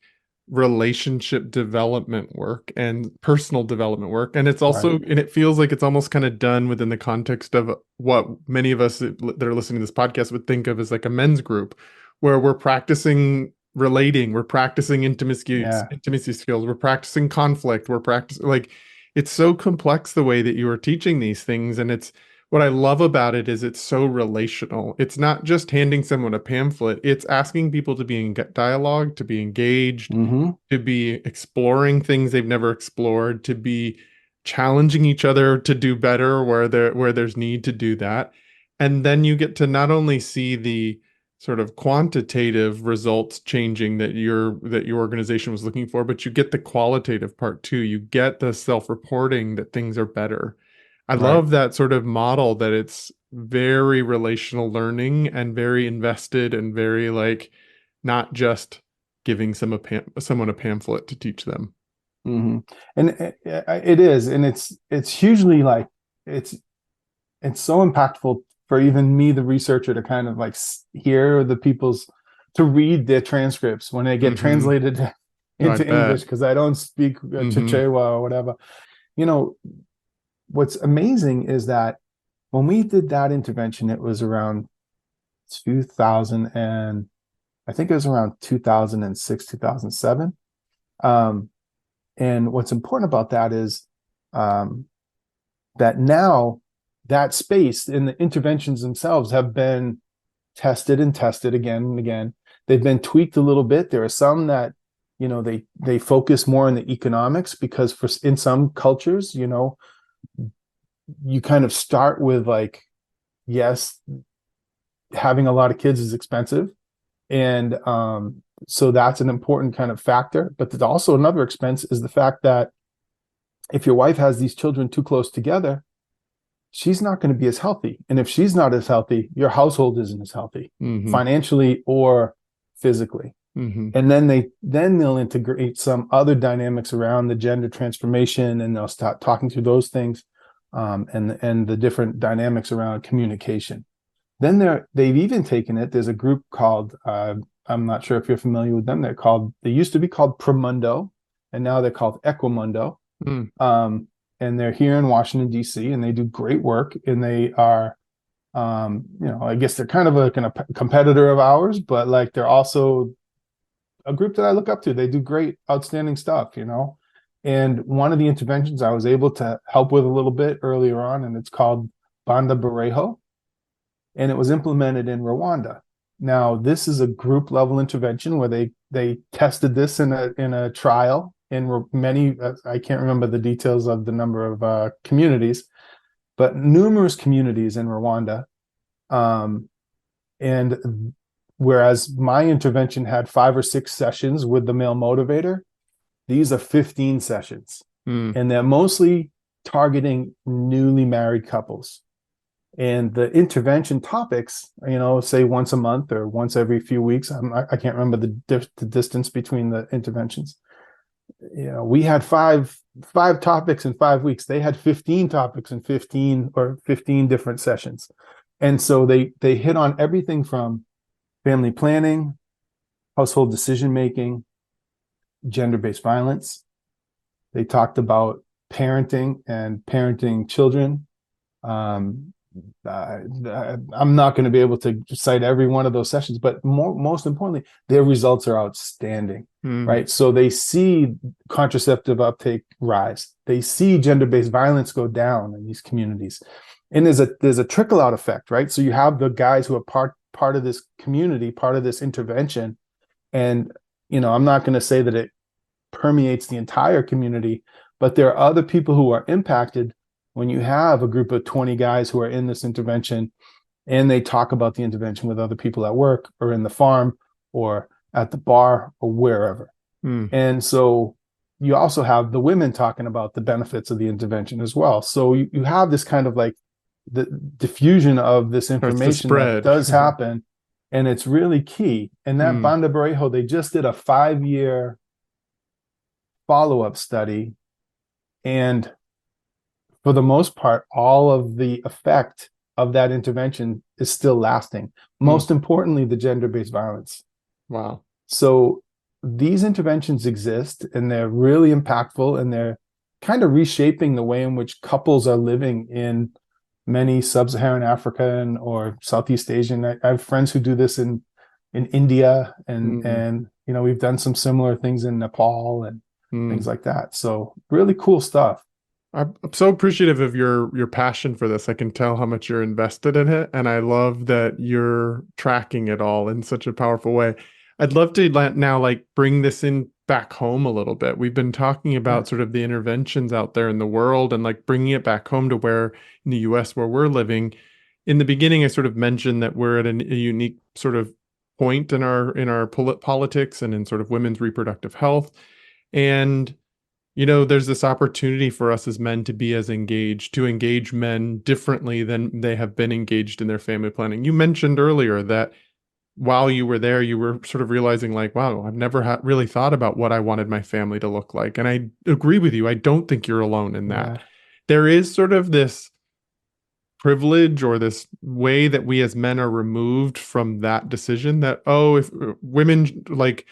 relationship development work and personal development work. And it's Right. also, and it feels like it's almost kind of done within the context of what many of us that are listening to this podcast would think of as like a men's group, where we're practicing relating, we're practicing Yeah. intimacy skills, we're practicing conflict, we're practicing like it's so complex the way that you are teaching these things. And it's what I love about it is it's so relational. It's not just handing someone a pamphlet, it's asking people to be in dialogue, to be engaged, Hmm. to be exploring things they've never explored, to be challenging each other to do better where there's need to do that. And then you get to not only see the sort of quantitative results changing that your organization was looking for, but you get the qualitative part too. You get the self-reporting that things are better. I Right. love that sort of model that it's very relational learning and very invested and very like not just giving someone a pamphlet to teach them. Hmm. And it is, and it's hugely like it's it's so impactful for even me, the researcher, to kind of like hear the people's, to read their transcripts when they get Mm-hmm. translated No, I into English, bet. because I don't speak Mm-hmm. Chichewa or whatever. You know, what's amazing is that when we did that intervention, it was around 2000, and I think it was around 2006, 2007. Um, and what's important about that is um, that now that space and the interventions themselves have been tested and tested again and again. They've been tweaked a little bit. There are some that, they focus more on the economics, because for in some cultures, you kind of start with like, yes, having a lot of kids is expensive, and so that's an important kind of factor. But there's also another expense, is the fact that if your wife has these children too close together, she's not going to be as healthy. And if she's not as healthy, your household isn't as healthy, Mm-hmm. financially or physically. Mm-hmm. And then they'll integrate some other dynamics around the gender transformation, and they'll start talking through those things, and the different dynamics around communication. Then they've even taken it. There's a group called, I'm not sure if you're familiar with them. They used to be called Promundo, and now they're called Equimundo. Mm. And they're here in Washington, D.C., and they do great work. And they are, I guess they're kind of a competitor of ours, but like they're also a group that I look up to. They do great, outstanding stuff. And one of the interventions I was able to help with a little bit earlier on, and it's called Banda Barejo, and it was implemented in Rwanda. Now, this is a group level intervention where they tested this in a trial in many, I can't remember the details of the number of communities, but numerous communities in Rwanda. And whereas my intervention had 5 or 6 sessions with the male motivator, these are 15 sessions, Mm. and they're mostly targeting newly married couples. And the intervention topics, say once a month or once every few weeks. I can't remember the distance between the interventions. We had five topics in 5 weeks. They had 15 topics in 15 different sessions. And so they hit on everything from family planning, household decision making, gender-based violence. They talked about parenting and parenting children. Um, I'm not going to be able to cite every one of those sessions, but most importantly, their results are outstanding, Mm. right? So they see contraceptive uptake rise. They see gender-based violence go down in these communities. And there's a trickle out effect, right? So you have the guys who are part of this community, part of this intervention. And, I'm not going to say that it permeates the entire community, but there are other people who are impacted when you have a group of 20 guys who are in this intervention, and they talk about the intervention with other people at work or in the farm or at the bar or wherever. Mm. And so you also have the women talking about the benefits of the intervention as well. So you have this kind of like the diffusion of this Starts to information that spread. does happen, and it's really key. And that Mm, Banda Barejo, they just did a 5-year follow-up study, and for the most part, all of the effect of that intervention is still lasting. mm, Most importantly, the gender-based violence. wow. So these interventions exist, and they're really impactful, and they're kind of reshaping the way in which couples are living in many sub-Saharan African or Southeast Asian. I have friends who do this in India, and Mm, we've done some similar things in Nepal and things mm. like that. So really cool stuff. I'm so appreciative of your passion for this. I can tell how much you're invested in it, and I love that you're tracking it all in such a powerful way. I'd love to now like bring this in back home a little bit. We've been talking Yeah. about sort of the interventions out there in the world and like bringing it back home to where in the US where we're living. In the beginning, I sort of mentioned that we're at a unique sort of point in our politics and in sort of women's reproductive health. And there's this opportunity for us as men to be as engaged, to engage men differently than they have been engaged in their family planning. You mentioned earlier that while you were there, you were sort of realizing, like, wow, I've never really thought about what I wanted my family to look like. And I agree with you. I don't think you're alone in that. Yeah. There is sort of this privilege or this way that we as men are removed from that decision that, oh, if women like,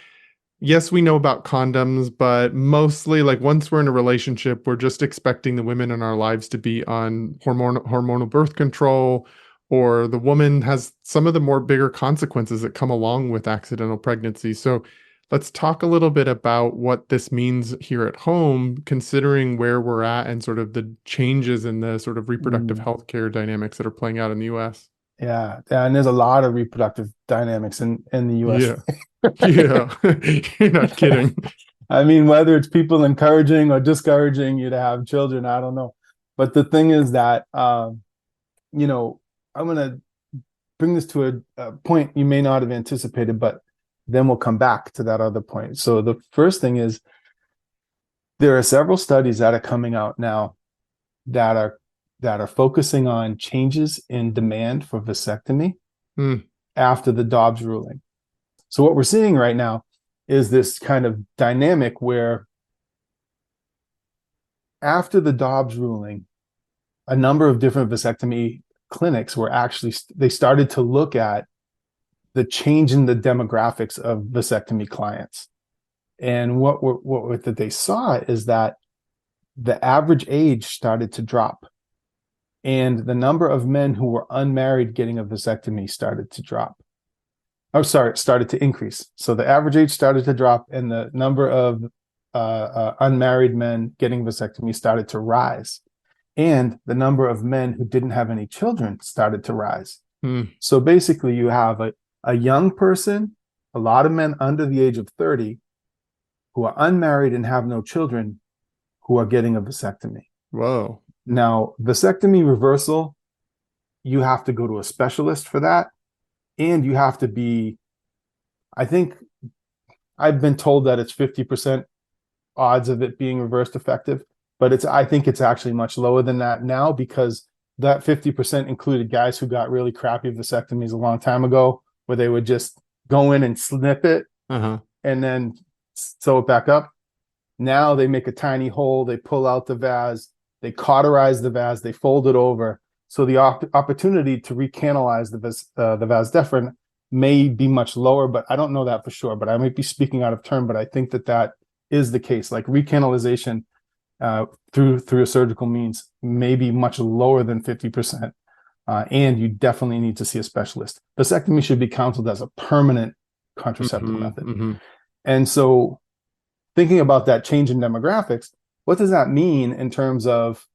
yes, we know about condoms, but mostly like once we're in a relationship, we're just expecting the women in our lives to be on hormonal birth control, or the woman has some of the more bigger consequences that come along with accidental pregnancy. So let's talk a little bit about what this means here at home, considering where we're at and sort of the changes in the sort of reproductive Mm. healthcare dynamics that are playing out in the US. Yeah. Yeah. And there's a lot of reproductive dynamics in the US. Yeah. Yeah. You're not kidding. I mean, whether it's people encouraging or discouraging you to have children, I don't know. But the thing is that, you know, I'm going to bring this to a point you may not have anticipated, but then we'll come back to that other point. So the first thing is there are several studies that are coming out now that are focusing on changes in demand for vasectomy Mm, after the Dobbs ruling. So what we're seeing right now is this kind of dynamic where after the Dobbs ruling, a number of different vasectomy clinics were actually, they started to look at the change in the demographics of vasectomy clients. And what that they saw is that the average age started to drop, and the number of men who were unmarried getting a vasectomy started to drop. Oh, sorry, started to increase. So the average age started to drop, and the number of unmarried men getting vasectomy started to rise, and the number of men who didn't have any children started to rise. mm, So basically, you have a young person, a lot of men under the age of 30 who are unmarried and have no children who are getting a vasectomy. whoa. Now, vasectomy reversal, you have to go to a specialist for that. And you have to be, I think I've been told that it's 50% odds of it being reversed effective, but I think it's actually much lower than that now, because that 50% included guys who got really crappy vasectomies a long time ago, where they would just go in and snip it Uh-huh. and then sew it back up. Now they make a tiny hole, they pull out the vase, they cauterize the vase, they fold it over. So the opportunity to recanalize the vas deferens may be much lower, but I don't know that for sure. But I might be speaking out of turn, but I think that is the case. Like recanalization through a surgical means may be much lower than 50%. And you definitely need to see a specialist. Vasectomy should be counseled as a permanent contraceptive Mm-hmm, method. mm-hmm. And so thinking about that change in demographics, what does that mean in terms of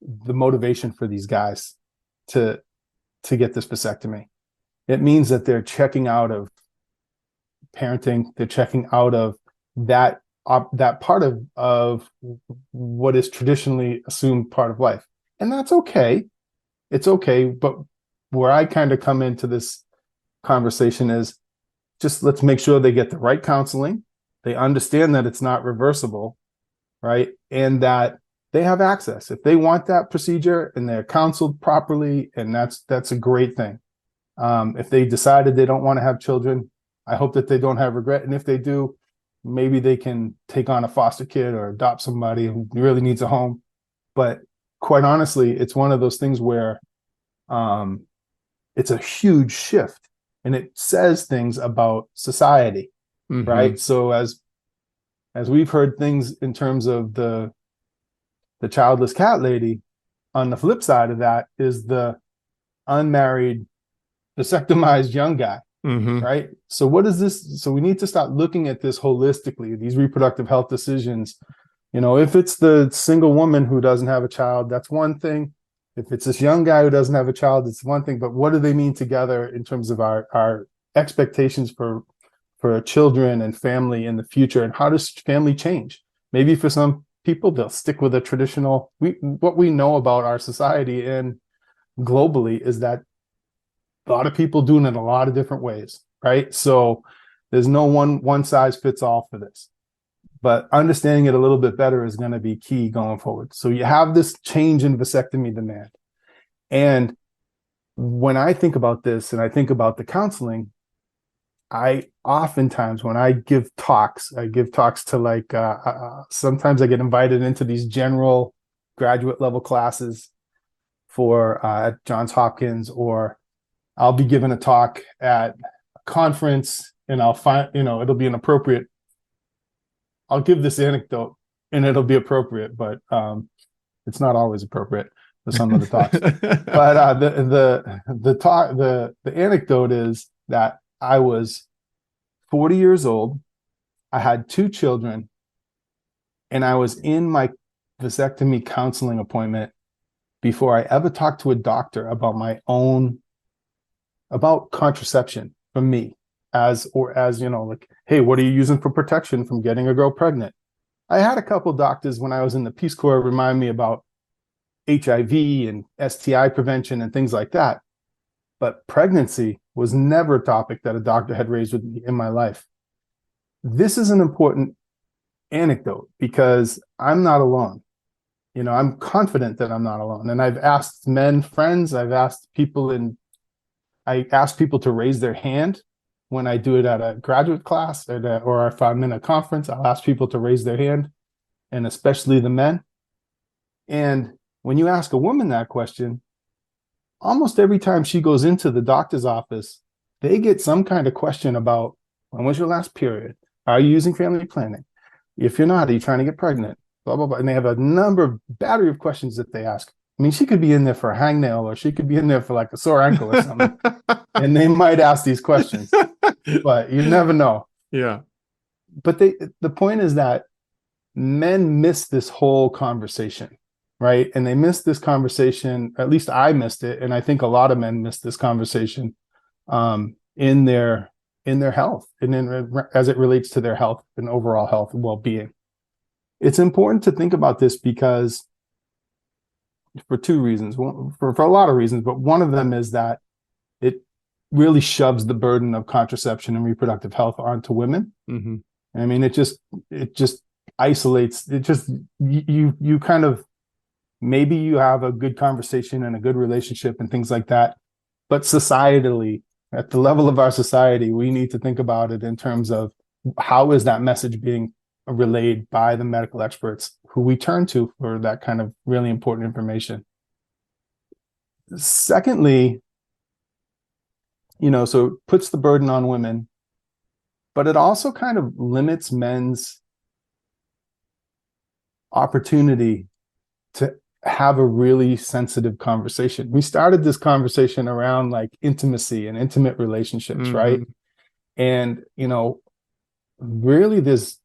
the motivation for these guys to get this vasectomy? It means that they're checking out of parenting, they're checking out of that part of what is traditionally assumed part of life. And that's okay. It's okay. But where I kind of come into this conversation is just let's make sure they get the right counseling. They understand that it's not reversible, right? And that they have access. If they want that procedure and they're counseled properly, and that's a great thing. If they decided they don't want to have children, I hope that they don't have regret. And if they do, maybe they can take on a foster kid or adopt somebody who really needs a home. But quite honestly, it's one of those things where it's a huge shift, and it says things about society, right? So as we've heard things in terms of the childless cat lady, on the flip side of that is the unmarried, vasectomized young guy, right? So what is this? So we need to start looking at this holistically, these reproductive health decisions. If it's the single woman who doesn't have a child, that's one thing. If it's this young guy who doesn't have a child, it's one thing. But what do they mean together in terms of our expectations for children and family in the future? And how does family change? Maybe for some people, they'll stick with a traditional, what we know about our society and globally is that a lot of people do it in a lot of different ways, right? So there's no one size fits all for this. But understanding it a little bit better is going to be key going forward. So you have this change in vasectomy demand. And when I think about this and I think about the counseling, I oftentimes, when I give talks to like, sometimes I get invited into these general graduate level classes for at Johns Hopkins, or I'll be giving a talk at a conference and I'll find, it'll be an appropriate, I'll give this anecdote and it'll be appropriate, but it's not always appropriate for some of the talks. But the anecdote is that I was 40 years old. I had 2 children, and I was in my vasectomy counseling appointment before I ever talked to a doctor about about contraception for me, as like, hey, what are you using for protection from getting a girl pregnant? I had a couple doctors when I was in the Peace Corps remind me about HIV and STI prevention and things like that. But pregnancy was never a topic that a doctor had raised with me in my life. This is an important anecdote because I'm not alone. I'm confident that I'm not alone. And I've asked friends, I ask people to raise their hand when I do it at a graduate class or if I'm in a conference. I'll ask people to raise their hand, and especially the men. And when you ask a woman that question, almost every time she goes into the doctor's office, they get some kind of question about, when was your last period? Are you using family planning? If you're not, are you trying to get pregnant? Blah, blah, blah. And they have a battery of questions that they ask. I mean, she could be in there for a hangnail, or she could be in there for like a sore ankle or something. And they might ask these questions, but you never know. Yeah. But the point is that men miss this whole conversation, right? And they miss this conversation, at least I missed it. And I think a lot of men miss this conversation in their health and as it relates to their health and overall health and well-being. It's important to think about this because for 2 reasons, for a lot of reasons, but one of them is that it really shoves the burden of contraception and reproductive health onto women. Mm-hmm. I mean, it just isolates, you kind of, maybe you have a good conversation and a good relationship and things like that, but societally, at the level of our society, we need to think about it in terms of how is that message being relayed by the medical experts who we turn to for that kind of really important information. Secondly, so it puts the burden on women, but it also kind of limits men's opportunity to have a really sensitive conversation. We started this conversation around like intimacy and intimate relationships, right? And, really there's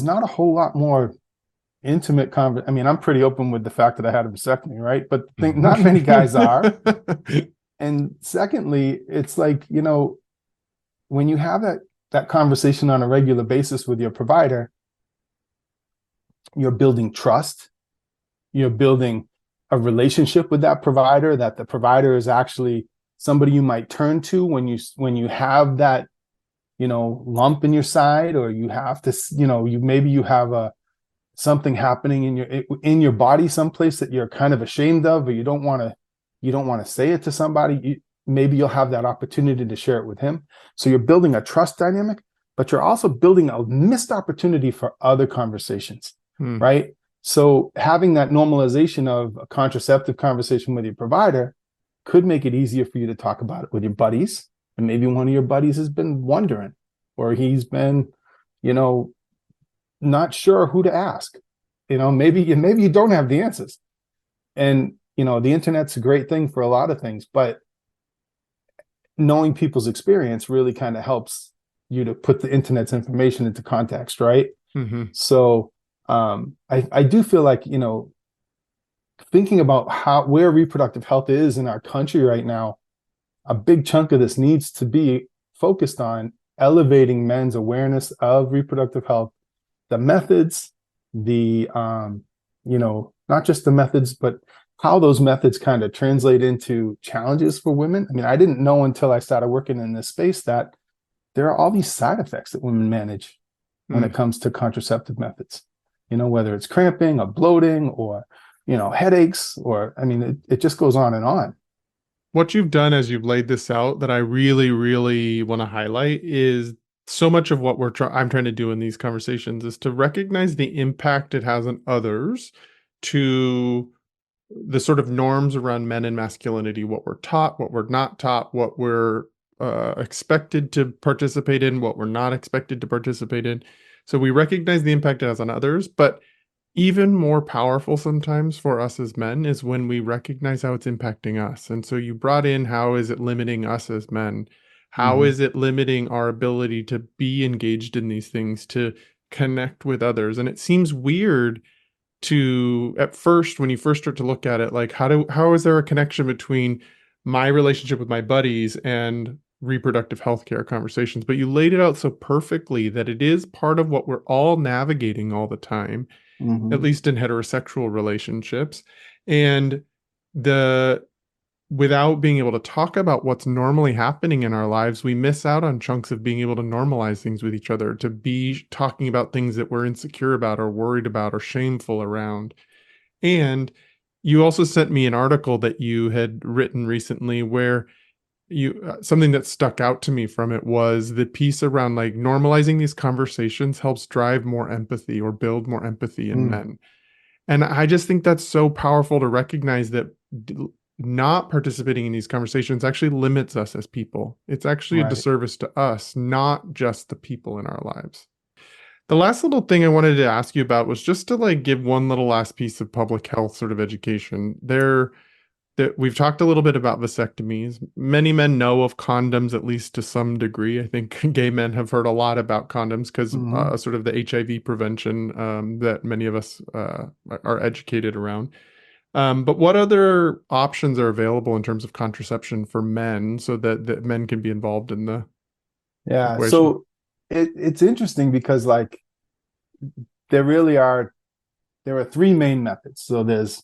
not a whole lot more intimate I mean, I'm pretty open with the fact that I had a vasectomy, right? But not many guys are. And secondly, it's like, when you have that conversation on a regular basis with your provider, you're building trust. You're building a relationship with that provider, that the provider is actually somebody you might turn to when you have that, lump in your side, or you have to, you have something happening in your body someplace that you're kind of ashamed of, or you don't want to say it to somebody, maybe you'll have that opportunity to share it with him. So you're building a trust dynamic, but you're also building a missed opportunity for other conversations, right? So having that normalization of a contraceptive conversation with your provider could make it easier for you to talk about it with your buddies. And maybe one of your buddies has been wondering, or he's been, not sure who to ask. Maybe you don't have the answers. And, the internet's a great thing for a lot of things, but knowing people's experience really kind of helps you to put the internet's information into context, right? So I do feel like, thinking about where reproductive health is in our country right now, a big chunk of this needs to be focused on elevating men's awareness of reproductive health, the methods, not just the methods, but how those methods kind of translate into challenges for women. I mean, I didn't know until I started working in this space that there are all these side effects that women manage when it comes to contraceptive methods, whether it's cramping or bloating or, headaches, or, I mean, it just goes on and on. What you've done as you've laid this out that I really, really want to highlight is so much of what I'm trying to do in these conversations is to recognize the impact it has on others, to the sort of norms around men and masculinity, what we're taught, what we're not taught, what we're expected to participate in, what we're not expected to participate in. So we recognize the impact it has on others, but even more powerful sometimes for us as men is when we recognize how it's impacting us. And so you brought in, how is it limiting us as men? How is it limiting our ability to be engaged in these things, to connect with others? And it seems weird at first, when you first start to look at it, like how is there a connection between my relationship with my buddies and reproductive healthcare conversations? But you laid it out so perfectly that it is part of what we're all navigating all the time, at least in heterosexual relationships. And without being able to talk about what's normally happening in our lives, we miss out on chunks of being able to normalize things with each other, to be talking about things that we're insecure about or worried about or shameful around. And you also sent me an article that you had written recently where something that stuck out to me from it was the piece around like normalizing these conversations helps drive more empathy or build more empathy in men. And I just think that's so powerful to recognize that not participating in these conversations actually limits us as people. It's actually a disservice to us, not just the people in our lives. The last little thing I wanted to ask you about was just to like give one little last piece of public health sort of education. We've talked a little bit about vasectomies. Many men know of condoms, at least to some degree. I think gay men have heard a lot about condoms because sort of the HIV prevention that many of us are educated around. But what other options are available in terms of contraception for men so that men can be involved in the equation? So it's interesting because like there are three main methods. So there's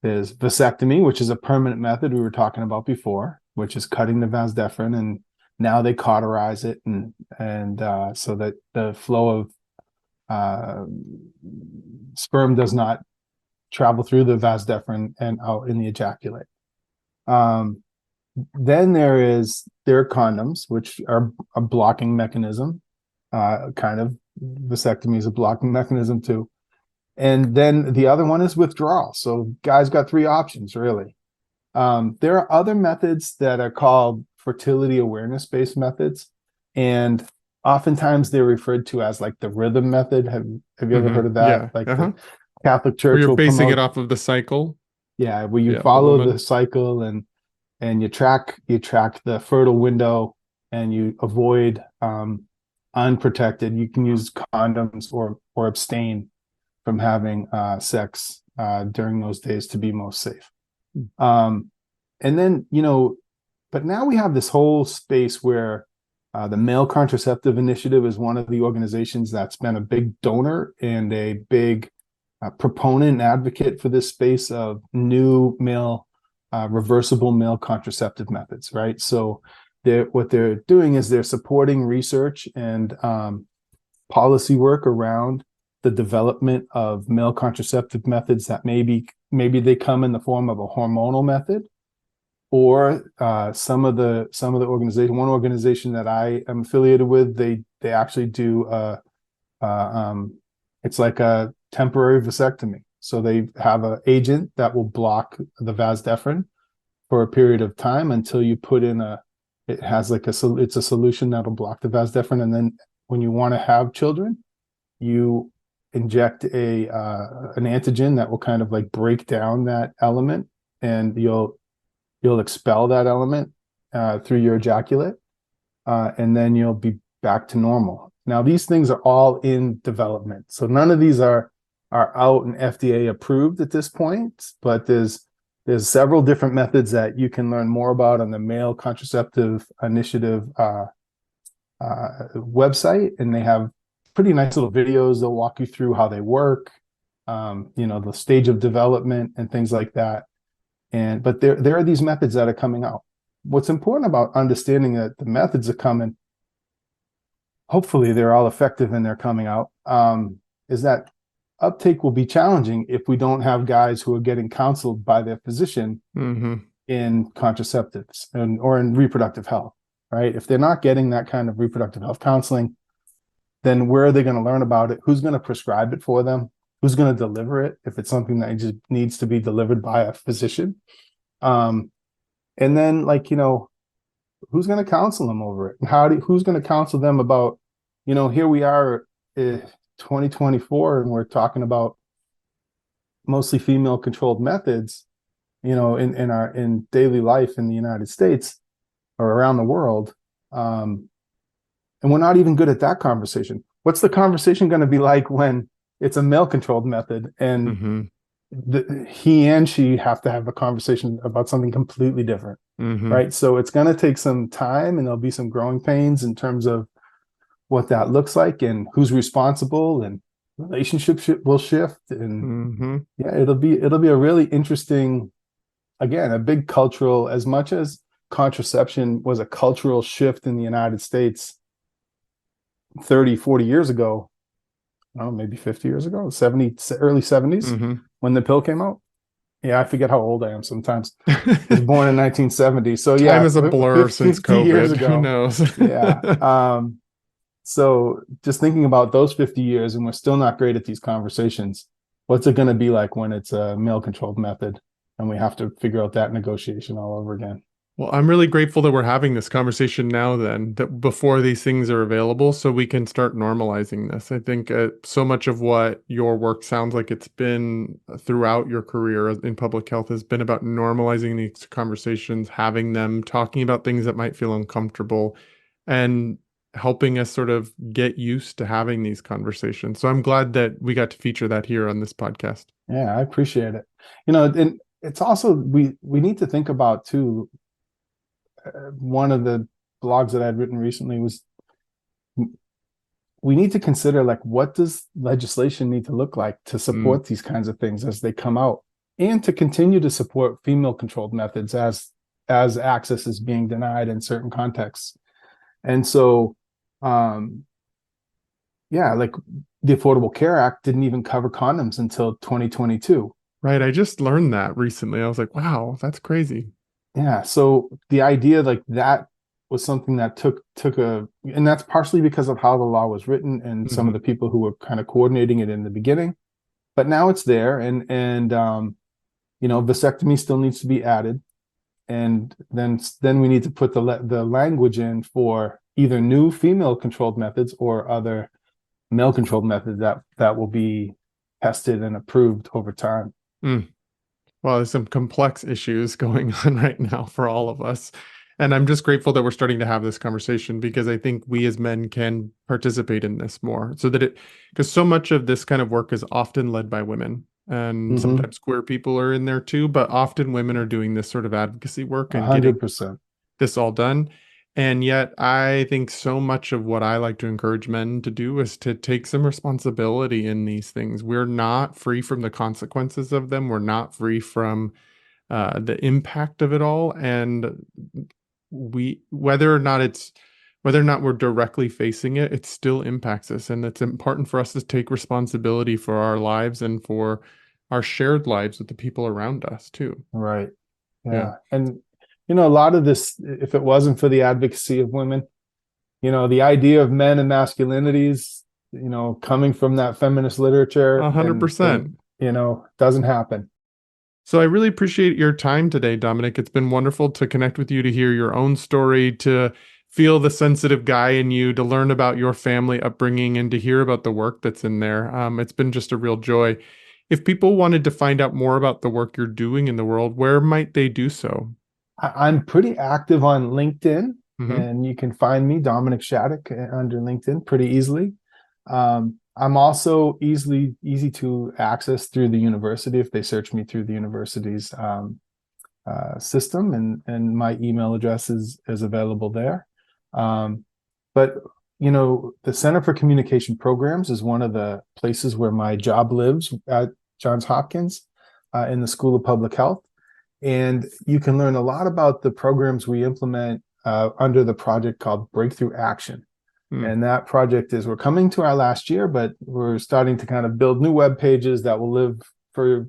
vasectomy, which is a permanent method we were talking about before, which is cutting the vas deferens, and now they cauterize it and so that the flow of sperm does not travel through the vas deferens and out in the ejaculate. Then there are condoms, which are a blocking mechanism. Kind of vasectomy is a blocking mechanism too. And then the other one is withdrawal. So guys got three options really. There are other methods that are called fertility awareness-based methods, and oftentimes they're referred to as like the rhythm method. Have you ever heard of that? Yeah. The Catholic Church where you're will basing promote it off of the cycle. Yeah, where you follow the cycle and you track the fertile window and you avoid unprotected. You can use condoms or abstain from having sex during those days to be most safe. And then, but now we have this whole space where the Male Contraceptive Initiative is one of the organizations that's been a big donor and a big proponent and advocate for this space of new reversible male contraceptive methods, right? So what they're doing is they're supporting research and policy work around the development of male contraceptive methods that maybe they come in the form of a hormonal method, or some of the organization. One organization that I am affiliated with, they actually do it's like a temporary vasectomy. So they have an agent that will block the vas deferens for a period of time until you put in it's a solution that'll block the vas deferens, and then when you want to have children, you inject an antigen that will kind of like break down that element, and you'll expel that element through your ejaculate, and then you'll be back to normal. Now, these things are all in development, so none of these are out and FDA approved at this point, but there's several different methods that you can learn more about on the Male Contraceptive Initiative website, and they have pretty nice little videos. They'll walk you through how they work, the stage of development and things like that. But there are these methods that are coming out. What's important about understanding that the methods are coming, hopefully they're all effective and they're coming out, is that uptake will be challenging if we don't have guys who are getting counseled by their physician in contraceptives or in reproductive health, right? If they're not getting that kind of reproductive health counseling, then where are they going to learn about it? Who's going to prescribe it for them? Who's going to deliver it if it's something that just needs to be delivered by a physician? And then, who's going to counsel them over it? And who's going to counsel them about, here we are, 2024, and we're talking about mostly female-controlled methods, in daily life in the United States or around the world. And we're not even good at that conversation. What's the conversation going to be like when it's a male-controlled method and he and she have to have a conversation about something completely different, right? So it's going to take some time, and there'll be some growing pains in terms of what that looks like and who's responsible, and relationships will shift. And yeah, it'll be a really interesting, again, a big cultural, as much as contraception was a cultural shift in the United States 30, 40 years ago, maybe 50 years ago, early 70s, when the pill came out. Yeah, I forget how old I am sometimes. I was born in 1970. So yeah, time is a blur since COVID. Years ago. Who knows? Yeah. So just thinking about those 50 years, and we're still not great at these conversations. What's it going to be like when it's a male-controlled method and we have to figure out that negotiation all over again? Well, I'm really grateful that we're having this conversation now, then, that before these things are available, so we can start normalizing this. I think so much of what your work sounds like it's been throughout your career in public health has been about normalizing these conversations, having them, talking about things that might feel uncomfortable, and helping us sort of get used to having these conversations. So I'm glad that we got to feature that here on this podcast. Yeah, I appreciate it. And it's also, we need to think about too, one of the blogs that I'd written recently was, we need to consider, what does legislation need to look like to support these kinds of things as they come out, and to continue to support female-controlled methods as access is being denied in certain contexts. And so, the Affordable Care Act didn't even cover condoms until 2022. Right. I just learned that recently. I was like, wow, that's crazy. Yeah. So the idea that was something that took and that's partially because of how the law was written and some of the people who were kind of coordinating it in the beginning. But now it's there, and vasectomy still needs to be added. And then we need to put the language in for either new female-controlled methods or other male-controlled methods that will be tested and approved over time. Well, there's some complex issues going on right now for all of us. And I'm just grateful that we're starting to have this conversation, because I think we as men can participate in this more, because so much of this kind of work is often led by women. And sometimes queer people are in there too, but often women are doing this sort of advocacy work and 100%. getting this all done. And yet I think so much of what I like to encourage men to do is to take some responsibility in these things. We're not free from the consequences of them. We're not free from the impact of it all. And whether or not it's whether or not we're directly facing it, it still impacts us. And it's important for us to take responsibility for our lives and for our shared lives with the people around us too. Right. Yeah. Yeah. And, a lot of this, if it wasn't for the advocacy of women, the idea of men and masculinities, coming from that feminist literature 100%. Doesn't happen. So I really appreciate your time today, Dominick. It's been wonderful to connect with you, to hear your own story, to feel the sensitive guy in you, to learn about your family upbringing, and to hear about the work that's in there. It's been just a real joy. If people wanted to find out more about the work you're doing in the world, where might they do so? I'm pretty active on LinkedIn, Mm-hmm. and you can find me, Dominick Shattuck, under LinkedIn pretty easily. I'm also easy to access through the university if they search me through the university's system, and my email address is available there. But the Center for Communication Programs is one of the places where my job lives at Johns Hopkins in the School of Public Health. And you can learn a lot about the programs we implement under the project called Breakthrough Action. And that project we're coming to our last year, but we're starting to kind of build new web pages that will live for,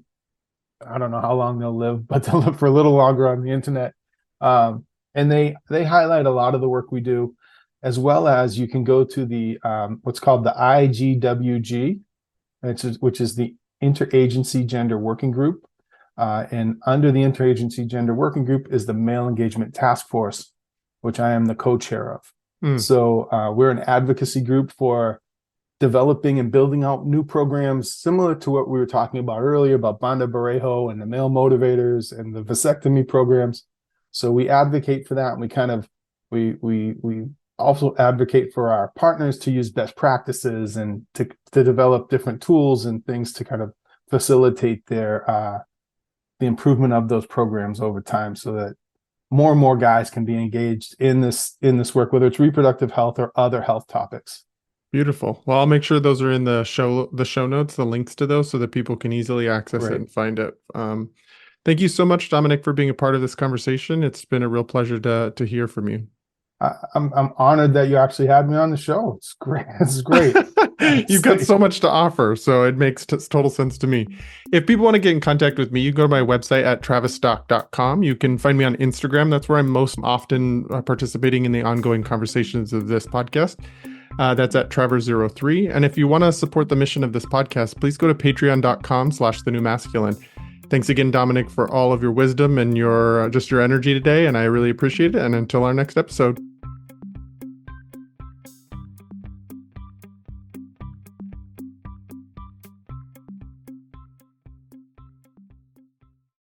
I don't know how long they'll live, but they'll live for a little longer on the internet. And they highlight a lot of the work we do, as well as you can go to the what's called the IGWG, which is the Interagency Gender Working Group. And under the Interagency Gender Working Group is the Male Engagement Task Force, which I am the co-chair of. So we're an advocacy group for developing and building out new programs similar to what we were talking about earlier about Banda Barejo and the male motivators and the vasectomy programs. So we advocate for that, and we kind of we also advocate for our partners to use best practices and to develop different tools and things to kind of facilitate their the improvement of those programs over time, so that more and more guys can be engaged in this work, whether it's reproductive health or other health topics. Beautiful. Well, I'll make sure those are in the show notes, the links to those, so that people can easily access it and find it. Thank you so much, Dominick, for being a part of this conversation. It's been a real pleasure to hear from you. I'm honored that you actually had me on the show. It's great. This is great. You've got so much to offer, so it makes total sense to me. If people want to get in contact with me, you can go to my website at travisstock.com. You can find me on Instagram. That's where I'm most often participating in the ongoing conversations of this podcast. That's at Trevor03. And if you want to support the mission of this podcast, please go to patreon.com/thenewmasculine. Thanks again, Dominick, for all of your wisdom and your energy today. And I really appreciate it. And until our next episode.